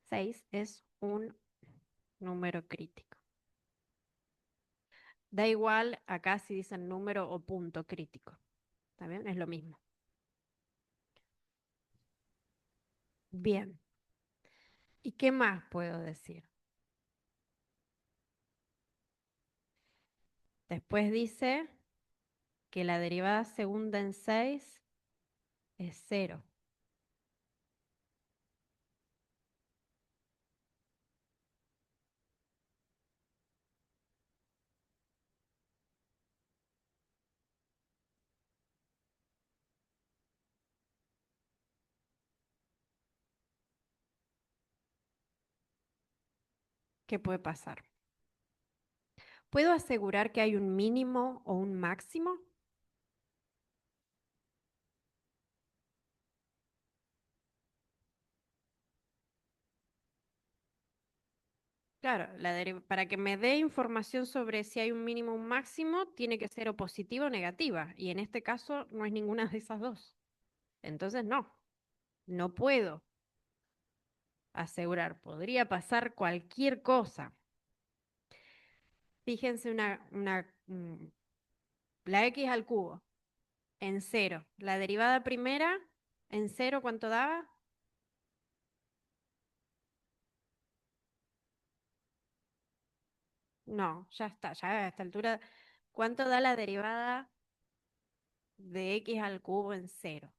Speaker 1: 6 es un número crítico. Da igual acá si dicen número o punto crítico. ¿Está bien? Es lo mismo. Bien. ¿Y qué más puedo decir? Después dice que la derivada segunda en 6 es 0. ¿Qué puede pasar? ¿Puedo asegurar que hay un mínimo o un máximo? Claro, para que me dé información sobre si hay un mínimo o un máximo, tiene que ser o positiva o negativa. Y en este caso no es ninguna de esas dos. Entonces no puedo asegurar. Podría pasar cualquier cosa. Fíjense la x al cubo en cero. La derivada primera en cero, ¿cuánto daba? No, ya está, ya a esta altura. ¿Cuánto da la derivada de x al cubo en cero?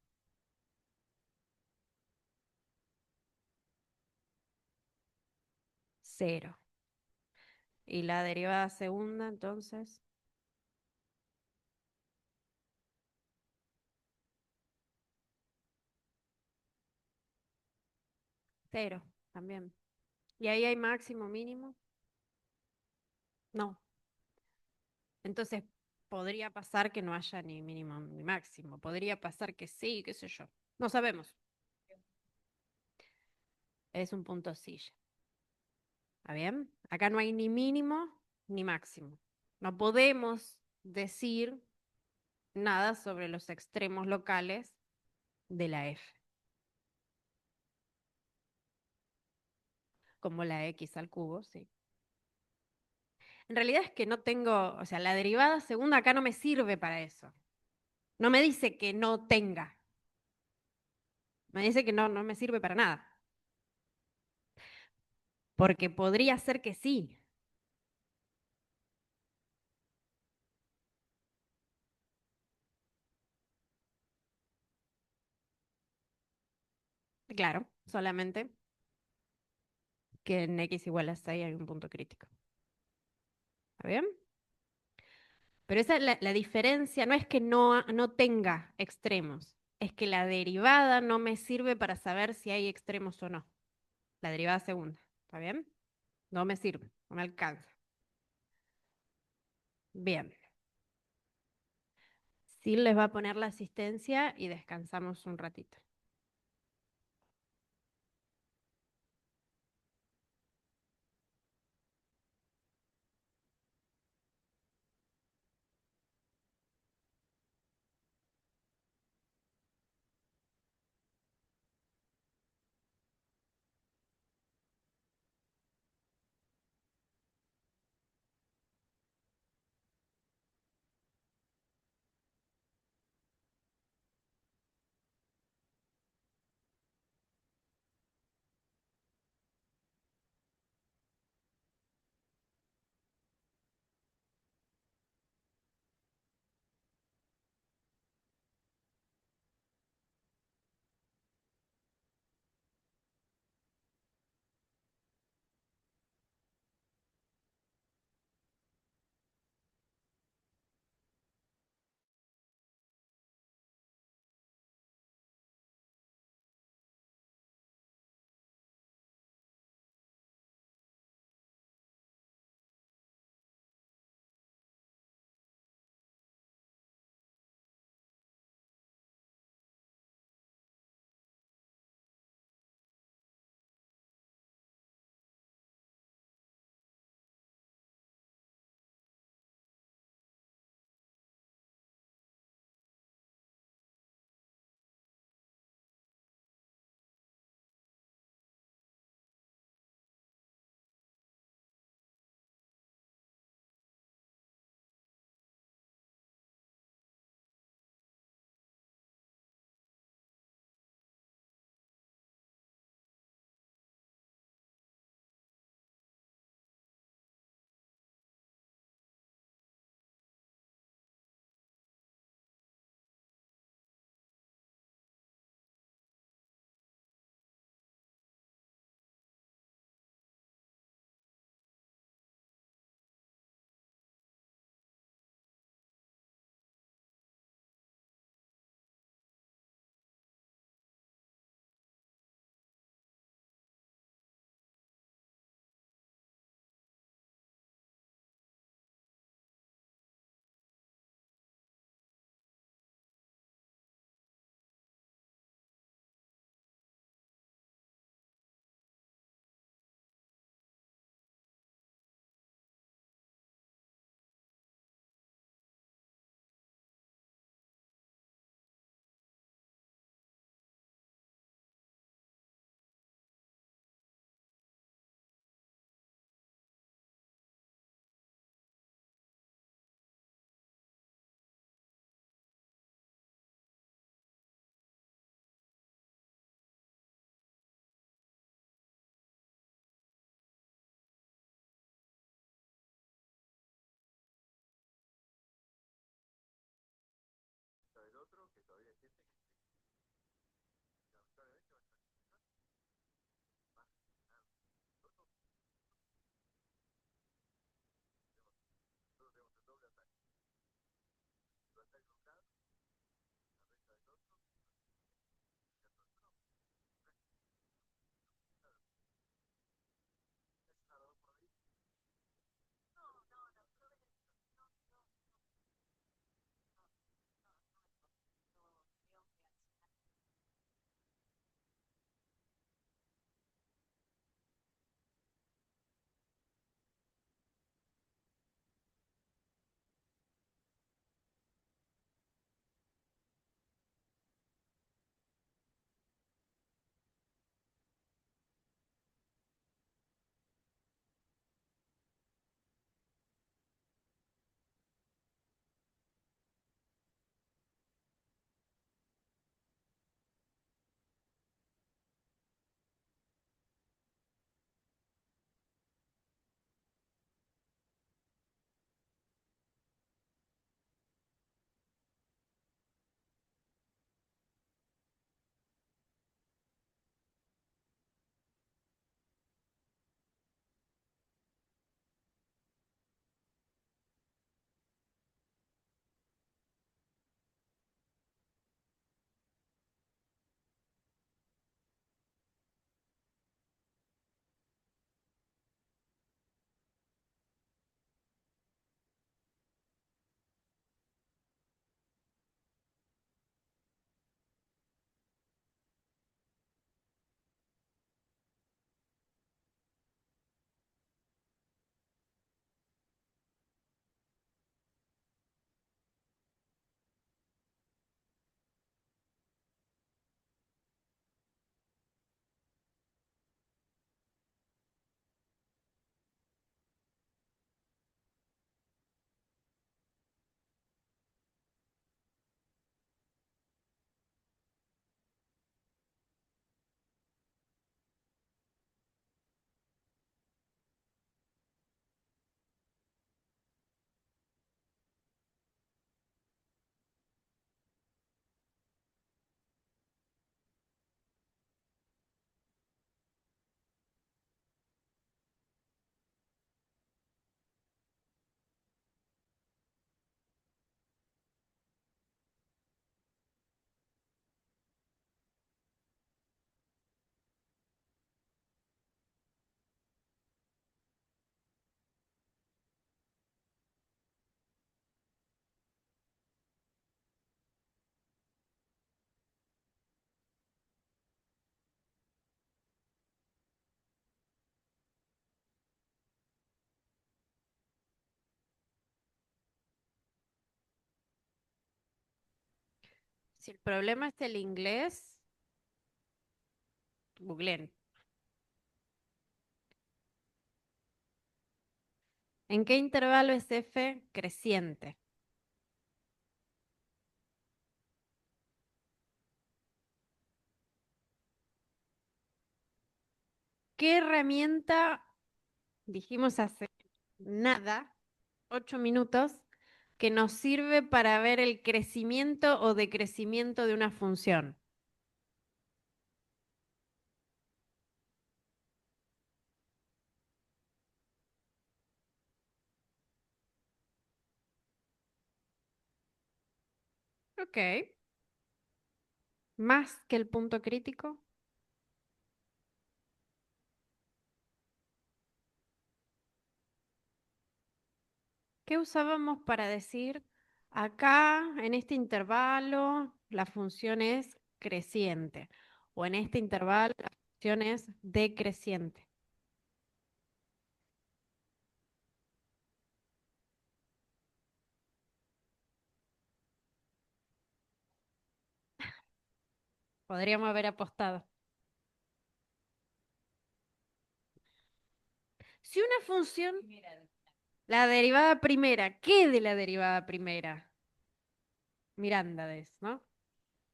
Speaker 1: Cero. Y la derivada segunda, entonces, cero también. ¿Y ahí hay máximo, mínimo? No. Entonces, podría pasar que no haya ni mínimo ni máximo. Podría pasar que sí, qué sé yo. No sabemos. Es un punto silla. ¿Está bien? Acá no hay ni mínimo ni máximo. No podemos decir nada sobre los extremos locales de la f, como la x al cubo, sí. En realidad es que no tengo, o sea, la derivada segunda acá no me sirve para eso. No me dice que no tenga, me dice que no me sirve para nada, porque podría ser que sí. Claro, solamente que en x igual a 6 hay un punto crítico. ¿Está bien? Pero esa la diferencia no es que no tenga extremos, es que la derivada no me sirve para saber si hay extremos o no. La derivada segunda, ¿está bien? No me sirve, no me alcanza. Bien, sí les va a poner la asistencia y descansamos un ratito. Si el problema es el inglés, googleen. ¿En qué intervalo es f creciente? ¿Qué herramienta dijimos hace nada, 8 minutos, que nos sirve para ver el crecimiento o decrecimiento de una función? Ok. ¿Más que el punto crítico? ¿Qué usábamos para decir acá, en este intervalo, la función es creciente? O en este intervalo, la función es decreciente. Podríamos haber apostado. Si una función, la derivada primera, ¿qué de la derivada primera? Miranda es, ¿no?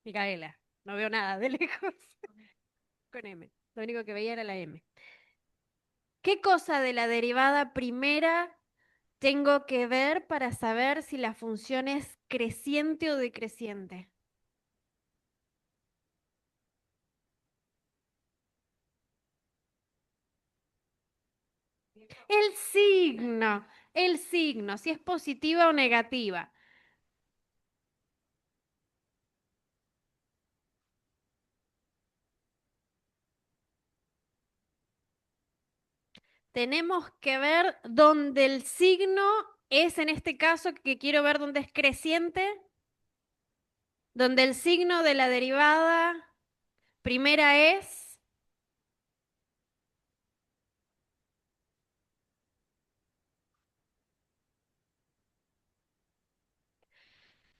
Speaker 1: Micaela. No veo nada de lejos. Con M. Lo único que veía era la M. ¿Qué cosa de la derivada primera tengo que ver para saber si la función es creciente o decreciente? El signo, si es positiva o negativa. Tenemos que ver dónde el signo es, en este caso, que quiero ver dónde es creciente, donde el signo de la derivada primera es,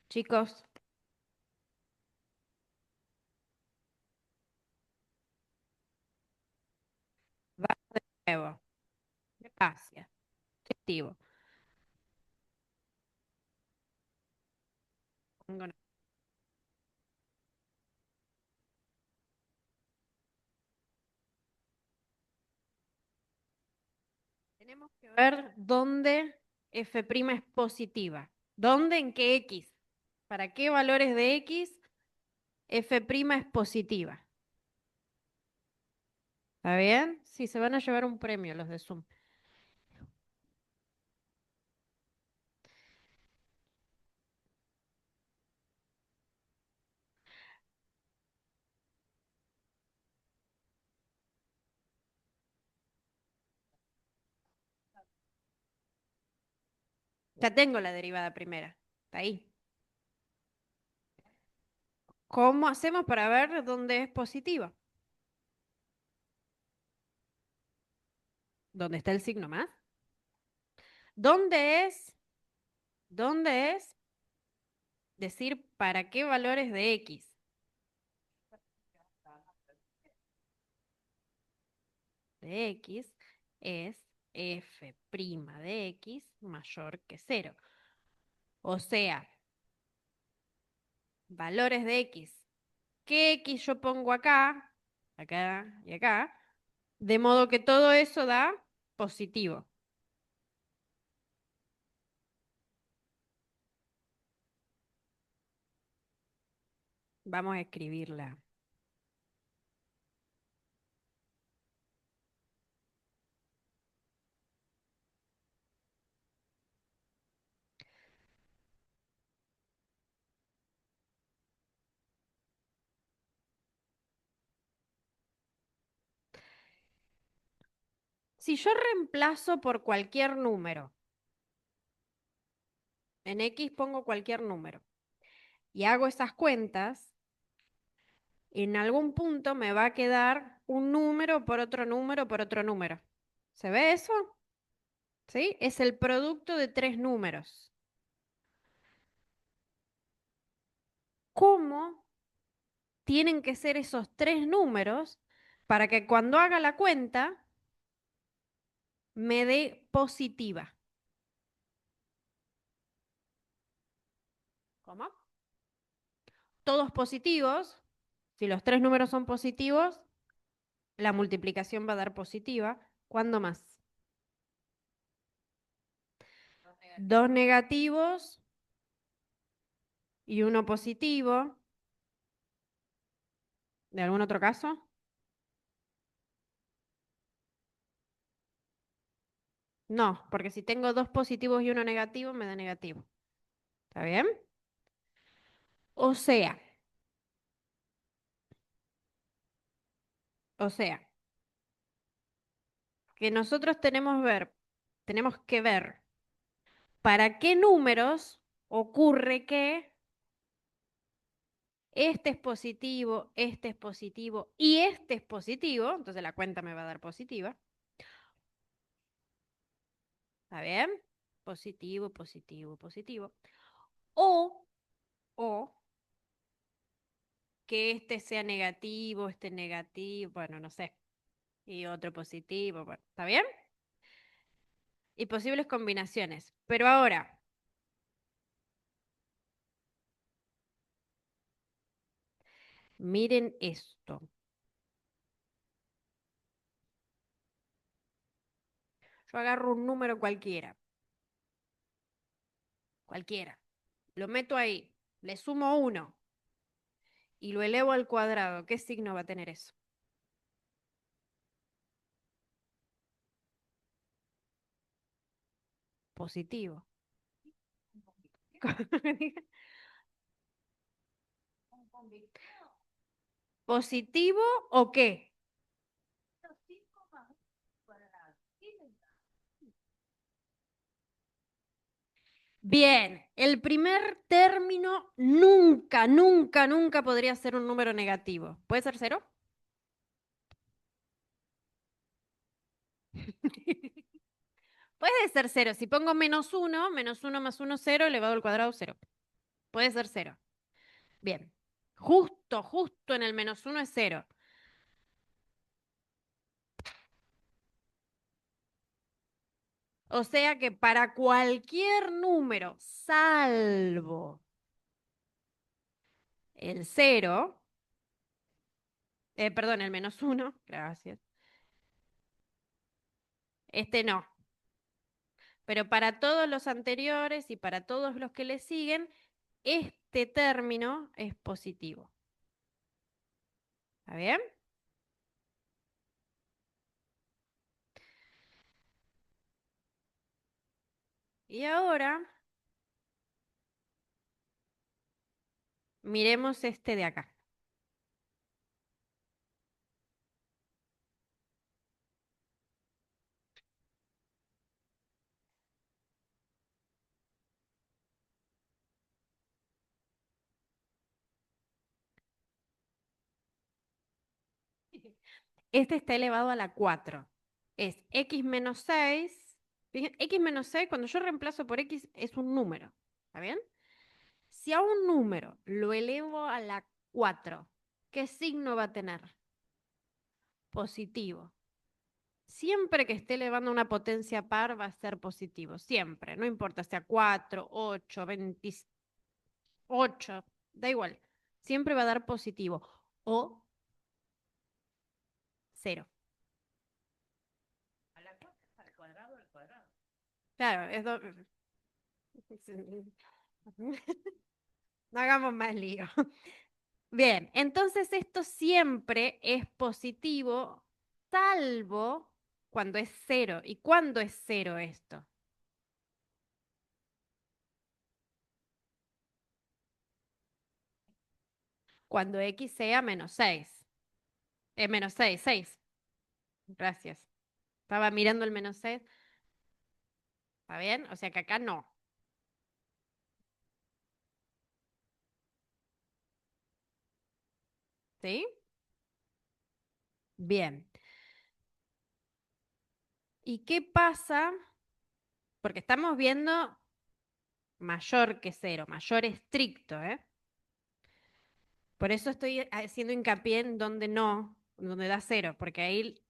Speaker 1: chicos, va de nuevo. Gracias. Positivo. Pongo no. Tenemos que ver dónde f' es positiva. ¿Dónde? ¿En qué x? ¿Para qué valores de x f' es positiva? ¿Está bien? Sí, se van a llevar un premio los de Zoom. Ya tengo la derivada primera. Está ahí. ¿Cómo hacemos para ver dónde es positiva? ¿Dónde está el signo más? ¿Dónde es? ¿Dónde es? Decir para qué valores de x. De x es f' de x mayor que 0. O sea, valores de x. ¿Qué x yo pongo acá? Acá y acá. De modo que todo eso da positivo. Vamos a escribirla. Si yo reemplazo por cualquier número, en x pongo cualquier número, y hago esas cuentas, en algún punto me va a quedar un número por otro número por otro número. ¿Se ve eso? ¿Sí? Es el producto de 3 números. ¿Cómo tienen que ser esos tres números para que cuando haga la cuenta me dé positiva. ¿Cómo? Todos positivos. Si los tres números son positivos, la multiplicación va a dar positiva. ¿Cuándo más? Dos negativos y uno positivo. ¿De algún otro caso? No, porque si tengo dos positivos y uno negativo, me da negativo. ¿Está bien? O sea, o sea, que nosotros tenemos que ver para qué números ocurre que este es positivo y este es positivo, entonces la cuenta me va a dar positiva. ¿Está bien? Positivo, positivo, positivo. O, o que este sea negativo, este negativo, bueno, no sé, y otro positivo, bueno, ¿está bien? Y posibles combinaciones. Pero ahora, miren esto. Yo agarro un número cualquiera, lo meto ahí, le sumo uno y lo elevo al cuadrado. ¿Qué signo va a tener eso? Positivo. ¿Positivo o qué? Bien, el primer término nunca, nunca, nunca podría ser un número negativo. ¿Puede ser cero? Puede ser cero. Si pongo menos uno más uno, cero, elevado al cuadrado, cero. Puede ser cero. Bien. Justo, justo en el menos uno es cero. O sea que para cualquier número, salvo el cero, perdón, el menos uno, gracias. Este no. Pero para todos los anteriores y para todos los que le siguen, este término es positivo. ¿Está bien? Y ahora miremos este de acá. Este está elevado a la 4. Es x menos 6. Fíjense, x menos 6, cuando yo reemplazo por x, es un número. ¿Está bien? Si a un número lo elevo a la 4, ¿qué signo va a tener? Positivo. Siempre que esté elevando una potencia par va a ser positivo. Siempre. No importa sea 4, 8, 28. Da igual. Siempre va a dar positivo. O cero. Claro, no hagamos más lío. Bien, entonces esto siempre es positivo, salvo cuando es cero. ¿Y cuándo es cero esto? Cuando x sea menos 6. Menos 6, 6. Gracias. Estaba mirando el menos 6. ¿Está bien? O sea que acá no. ¿Sí? Bien. ¿Y qué pasa? Porque estamos viendo mayor que cero, mayor estricto, ¿eh? Por eso estoy haciendo hincapié en donde da cero, porque ahí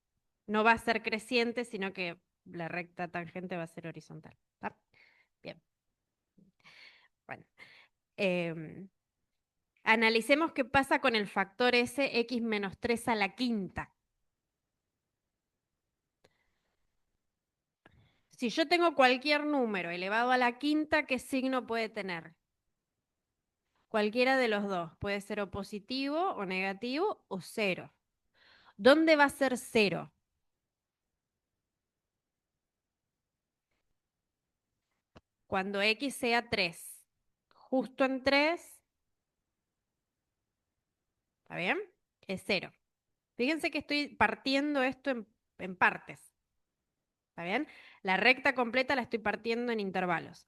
Speaker 1: no va a ser creciente, sino que la recta tangente va a ser horizontal. ¿Está? Bien. Bueno. em, Analicemos qué pasa con el factor S, x menos 3 a la quinta. Si yo tengo cualquier número elevado a la quinta, ¿qué signo puede tener? Cualquiera de los dos. Puede ser o positivo o negativo o cero. ¿Dónde va a ser cero? Cuando x sea 3. Justo en 3, ¿está bien? Es cero. Fíjense que estoy partiendo esto en partes. ¿Está bien? La recta completa la estoy partiendo en intervalos.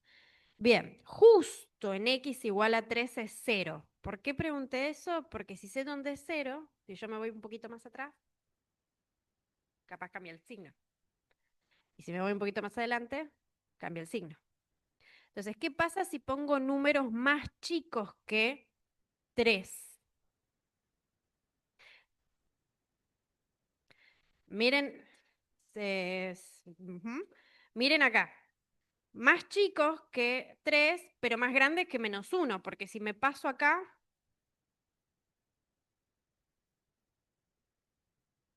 Speaker 1: Bien, justo en x igual a 3 es cero. ¿Por qué pregunté eso? Porque si sé dónde es cero, si yo me voy un poquito más atrás, capaz cambia el signo. Y si me voy un poquito más adelante, cambia el signo. Entonces, ¿qué pasa si pongo números más chicos que 3? Miren, ujú. Miren acá. Más chicos que 3, pero más grandes que -1, porque si me paso acá,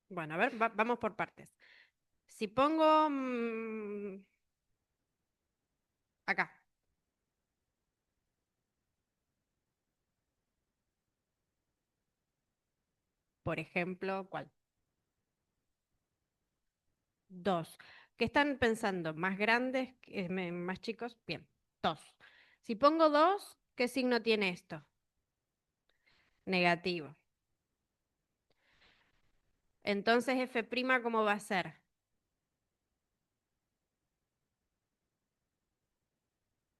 Speaker 1: bueno, a ver, vamos por partes. Si pongo acá, por ejemplo, ¿cuál? 2. ¿Qué están pensando? ¿Más grandes, más chicos? Bien, 2. Si pongo 2, ¿qué signo tiene esto? Negativo. Entonces, F', ¿cómo va a ser?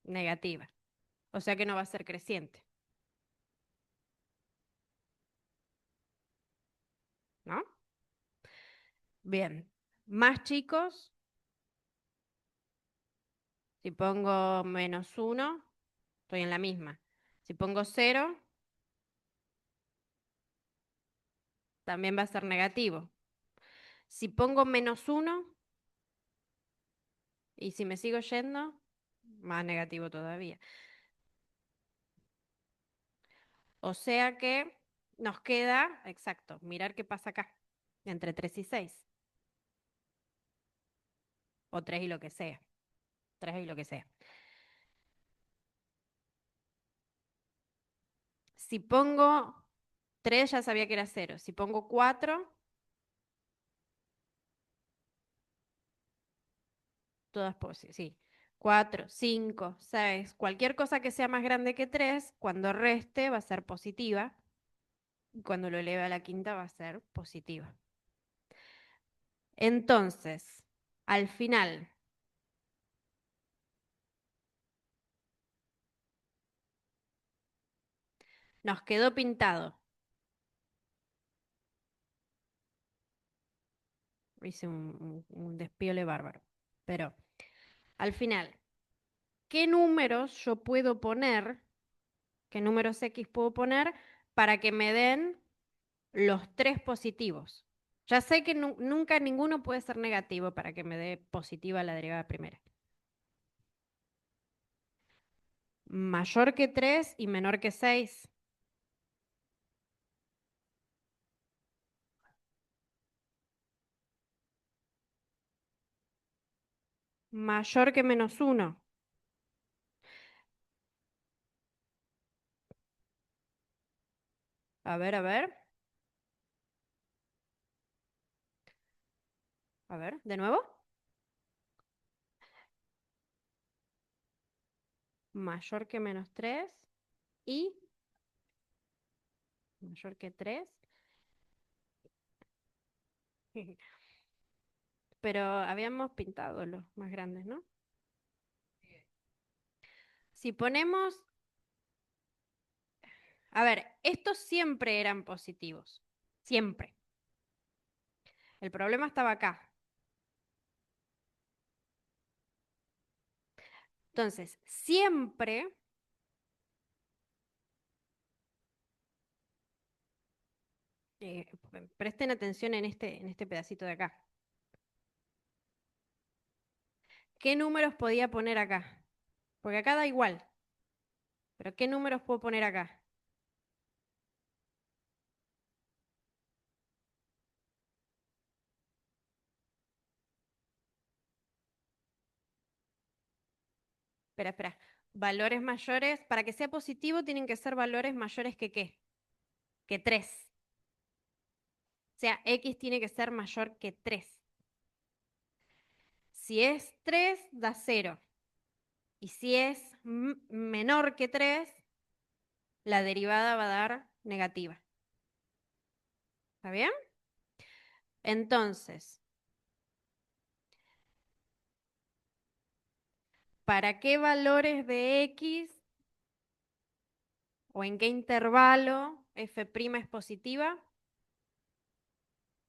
Speaker 1: Negativa. O sea que no va a ser creciente, ¿no? Bien. Más chicos, si pongo -1, estoy en la misma. Si pongo 0, también va a ser negativo. Si pongo -1 y si me sigo yendo, más negativo todavía. O sea que nos queda, exacto, mirar qué pasa acá, entre 3 y 6, o 3 y lo que sea, 3 y lo que sea. Si pongo 3 ya sabía que era 0. Si pongo 4, todas posibles, sí. 4, 5, 6, cualquier cosa que sea más grande que 3, cuando reste va a ser positiva, y cuando lo eleve a la quinta va a ser positiva. Entonces, al final, nos quedó pintado. Hice un despiole bárbaro. Pero, al final, ¿qué números yo puedo poner, qué números X puedo poner para que me den los tres positivos? Ya sé que nunca ninguno puede ser negativo para que me dé positiva la derivada primera. Mayor que 3 y menor que 6. Mayor que -1. A ver, a ver. A ver, de nuevo. Mayor que -3 y mayor que 3. Pero habíamos pintado los más grandes, ¿no? Si ponemos, a ver, estos siempre eran positivos, siempre. El problema estaba acá. Entonces, siempre Presten atención en este pedacito de acá. ¿Qué números podía poner acá? Porque acá da igual. Pero ¿qué números puedo poner acá? Espera, espera. Valores mayores, para que sea positivo tienen que ser valores mayores que ¿qué? Que 3. O sea, X tiene que ser mayor que 3. Si es 3, da 0. Y si es menor que 3, la derivada va a dar negativa. ¿Está bien? Entonces, ¿para qué valores de X o en qué intervalo f' es positiva?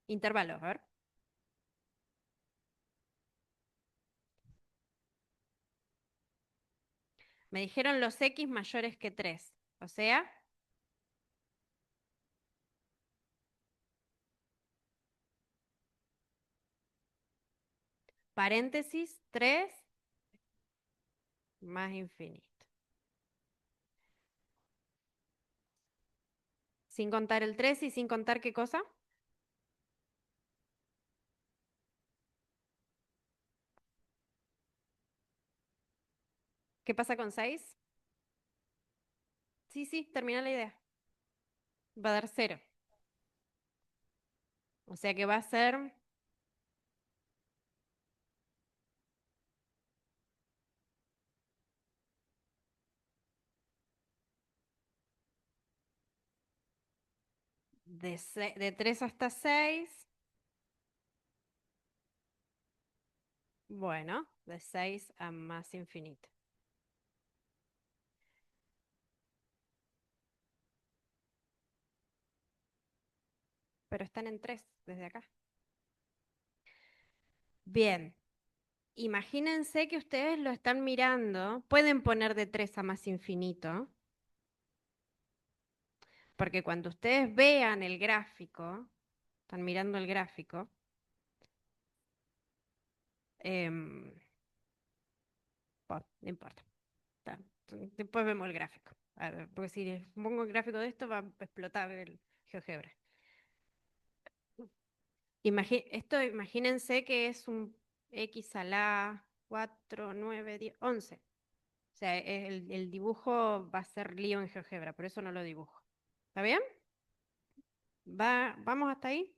Speaker 1: Intervalos, a ver. Me dijeron los X mayores que 3. O sea, paréntesis 3 más infinito. Sin contar el 3 y sin contar qué cosa. ¿Qué pasa con 6? Sí, sí, termina la idea. Va a dar 0. O sea que va a ser de 3 hasta 6. Bueno, de 6 a más infinito. Pero están en 3 desde acá. Bien, imagínense que ustedes lo están mirando. Pueden poner de 3 a más infinito. Porque cuando ustedes vean el gráfico, están mirando el gráfico, em, bueno, no importa. Está. Después vemos el gráfico. A ver, porque si les pongo el gráfico de esto va a explotar el GeoGebra. Imagínense que es un x a la 4, 9, 10, 11. O sea, el dibujo va a ser lío en GeoGebra, por eso no lo dibujo. ¿Está bien? ¿Vamos hasta ahí?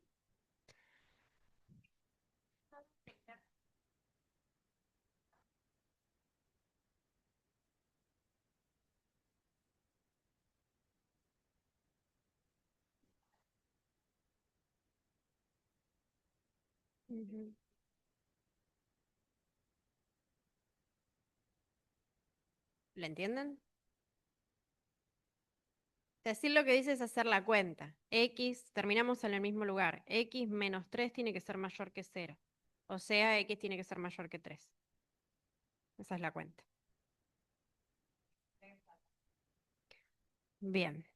Speaker 1: Ujú. ¿Le entienden? Decir lo que dice es hacer la cuenta. X, terminamos en el mismo lugar. X menos 3 tiene que ser mayor que 0. O sea, X tiene que ser mayor que 3. Esa es la cuenta. Bien.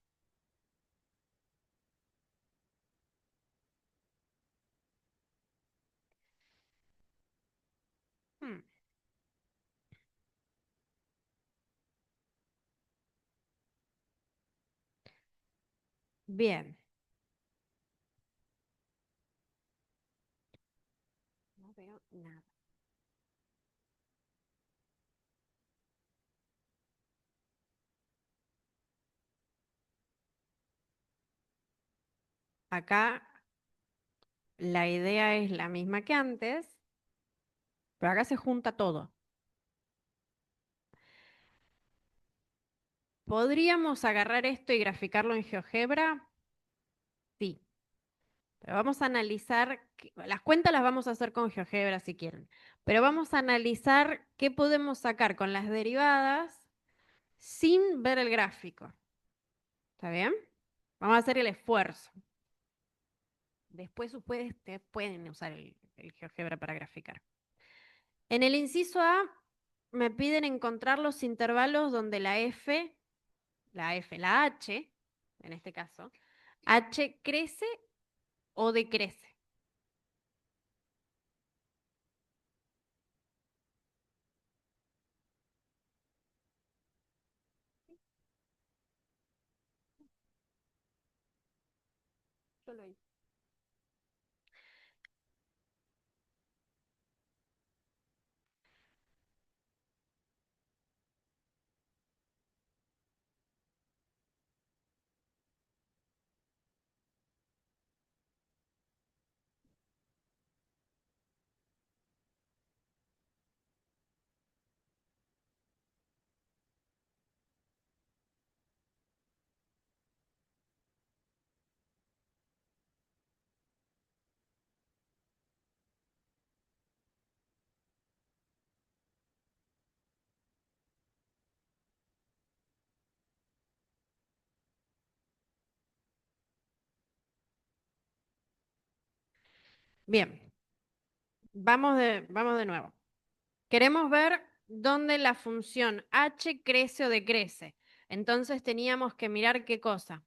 Speaker 1: Hmm, Bien. No veo nada. Acá la idea es la misma que antes, pero acá se junta todo. ¿Podríamos agarrar esto y graficarlo en GeoGebra? Sí. Pero vamos a analizar, las cuentas las vamos a hacer con GeoGebra si quieren, pero vamos a analizar qué podemos sacar con las derivadas sin ver el gráfico. ¿Está bien? Vamos a hacer el esfuerzo. Después ustedes pueden usar el GeoGebra para graficar. En el inciso A me piden encontrar los intervalos donde la H, en este caso, H crece o decrece. Yo lo hice. Bien, vamos de nuevo. Queremos ver dónde la función h crece o decrece. Entonces teníamos que mirar qué cosa.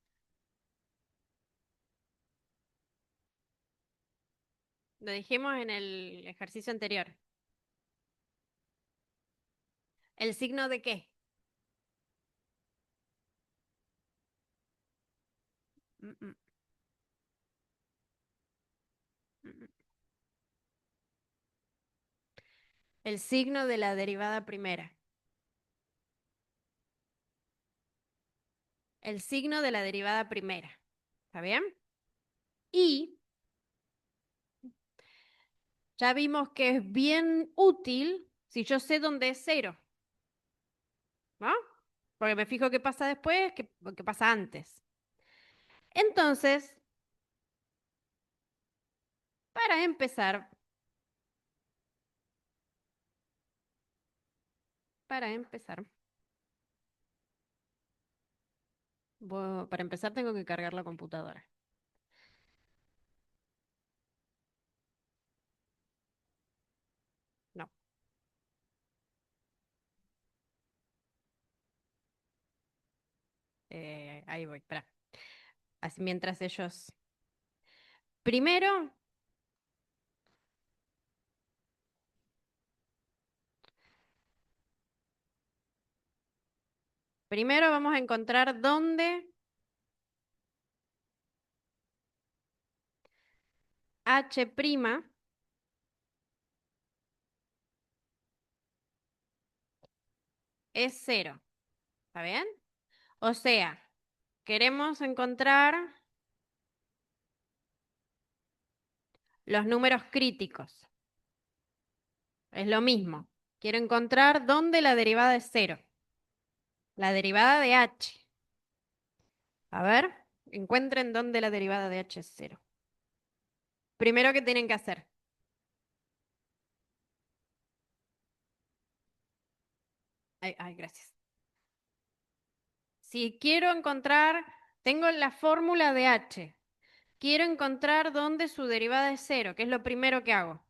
Speaker 1: Lo dijimos en el ejercicio anterior. ¿El signo de qué? Mm, mm, mm, mm. El signo de la derivada primera. El signo de la derivada primera. ¿Está bien? Y ya vimos que es bien útil si yo sé dónde es cero, ¿no? Porque me fijo qué pasa después, qué pasa antes. Entonces, para empezar, para empezar, para empezar tengo que cargar la computadora. No, ahí voy, espera. Así mientras ellos... Primero, primero vamos a encontrar dónde h' es cero. ¿Está bien? O sea, queremos encontrar los números críticos. Es lo mismo. Quiero encontrar dónde la derivada es cero. La derivada de h. A ver, encuentren dónde la derivada de h es cero. Primero, ¿qué tienen que hacer? Ay, ay, gracias. Si quiero encontrar, tengo la fórmula de h. Quiero encontrar dónde su derivada es cero, que es lo primero que hago.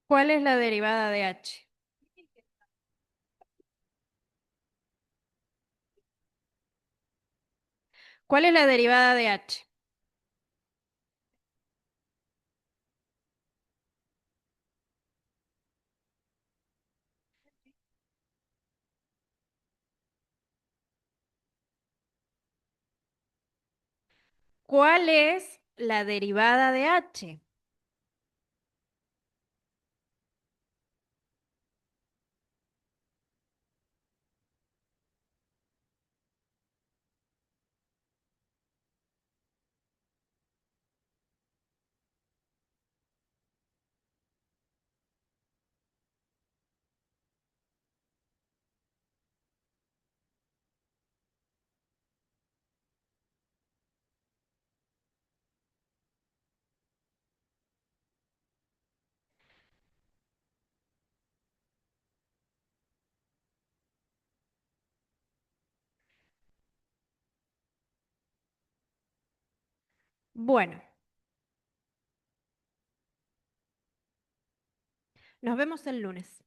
Speaker 1: ¿Cuál es la derivada de h? ¿Cuál es la derivada de h? ¿Cuál es la derivada de h? Bueno, nos vemos el lunes.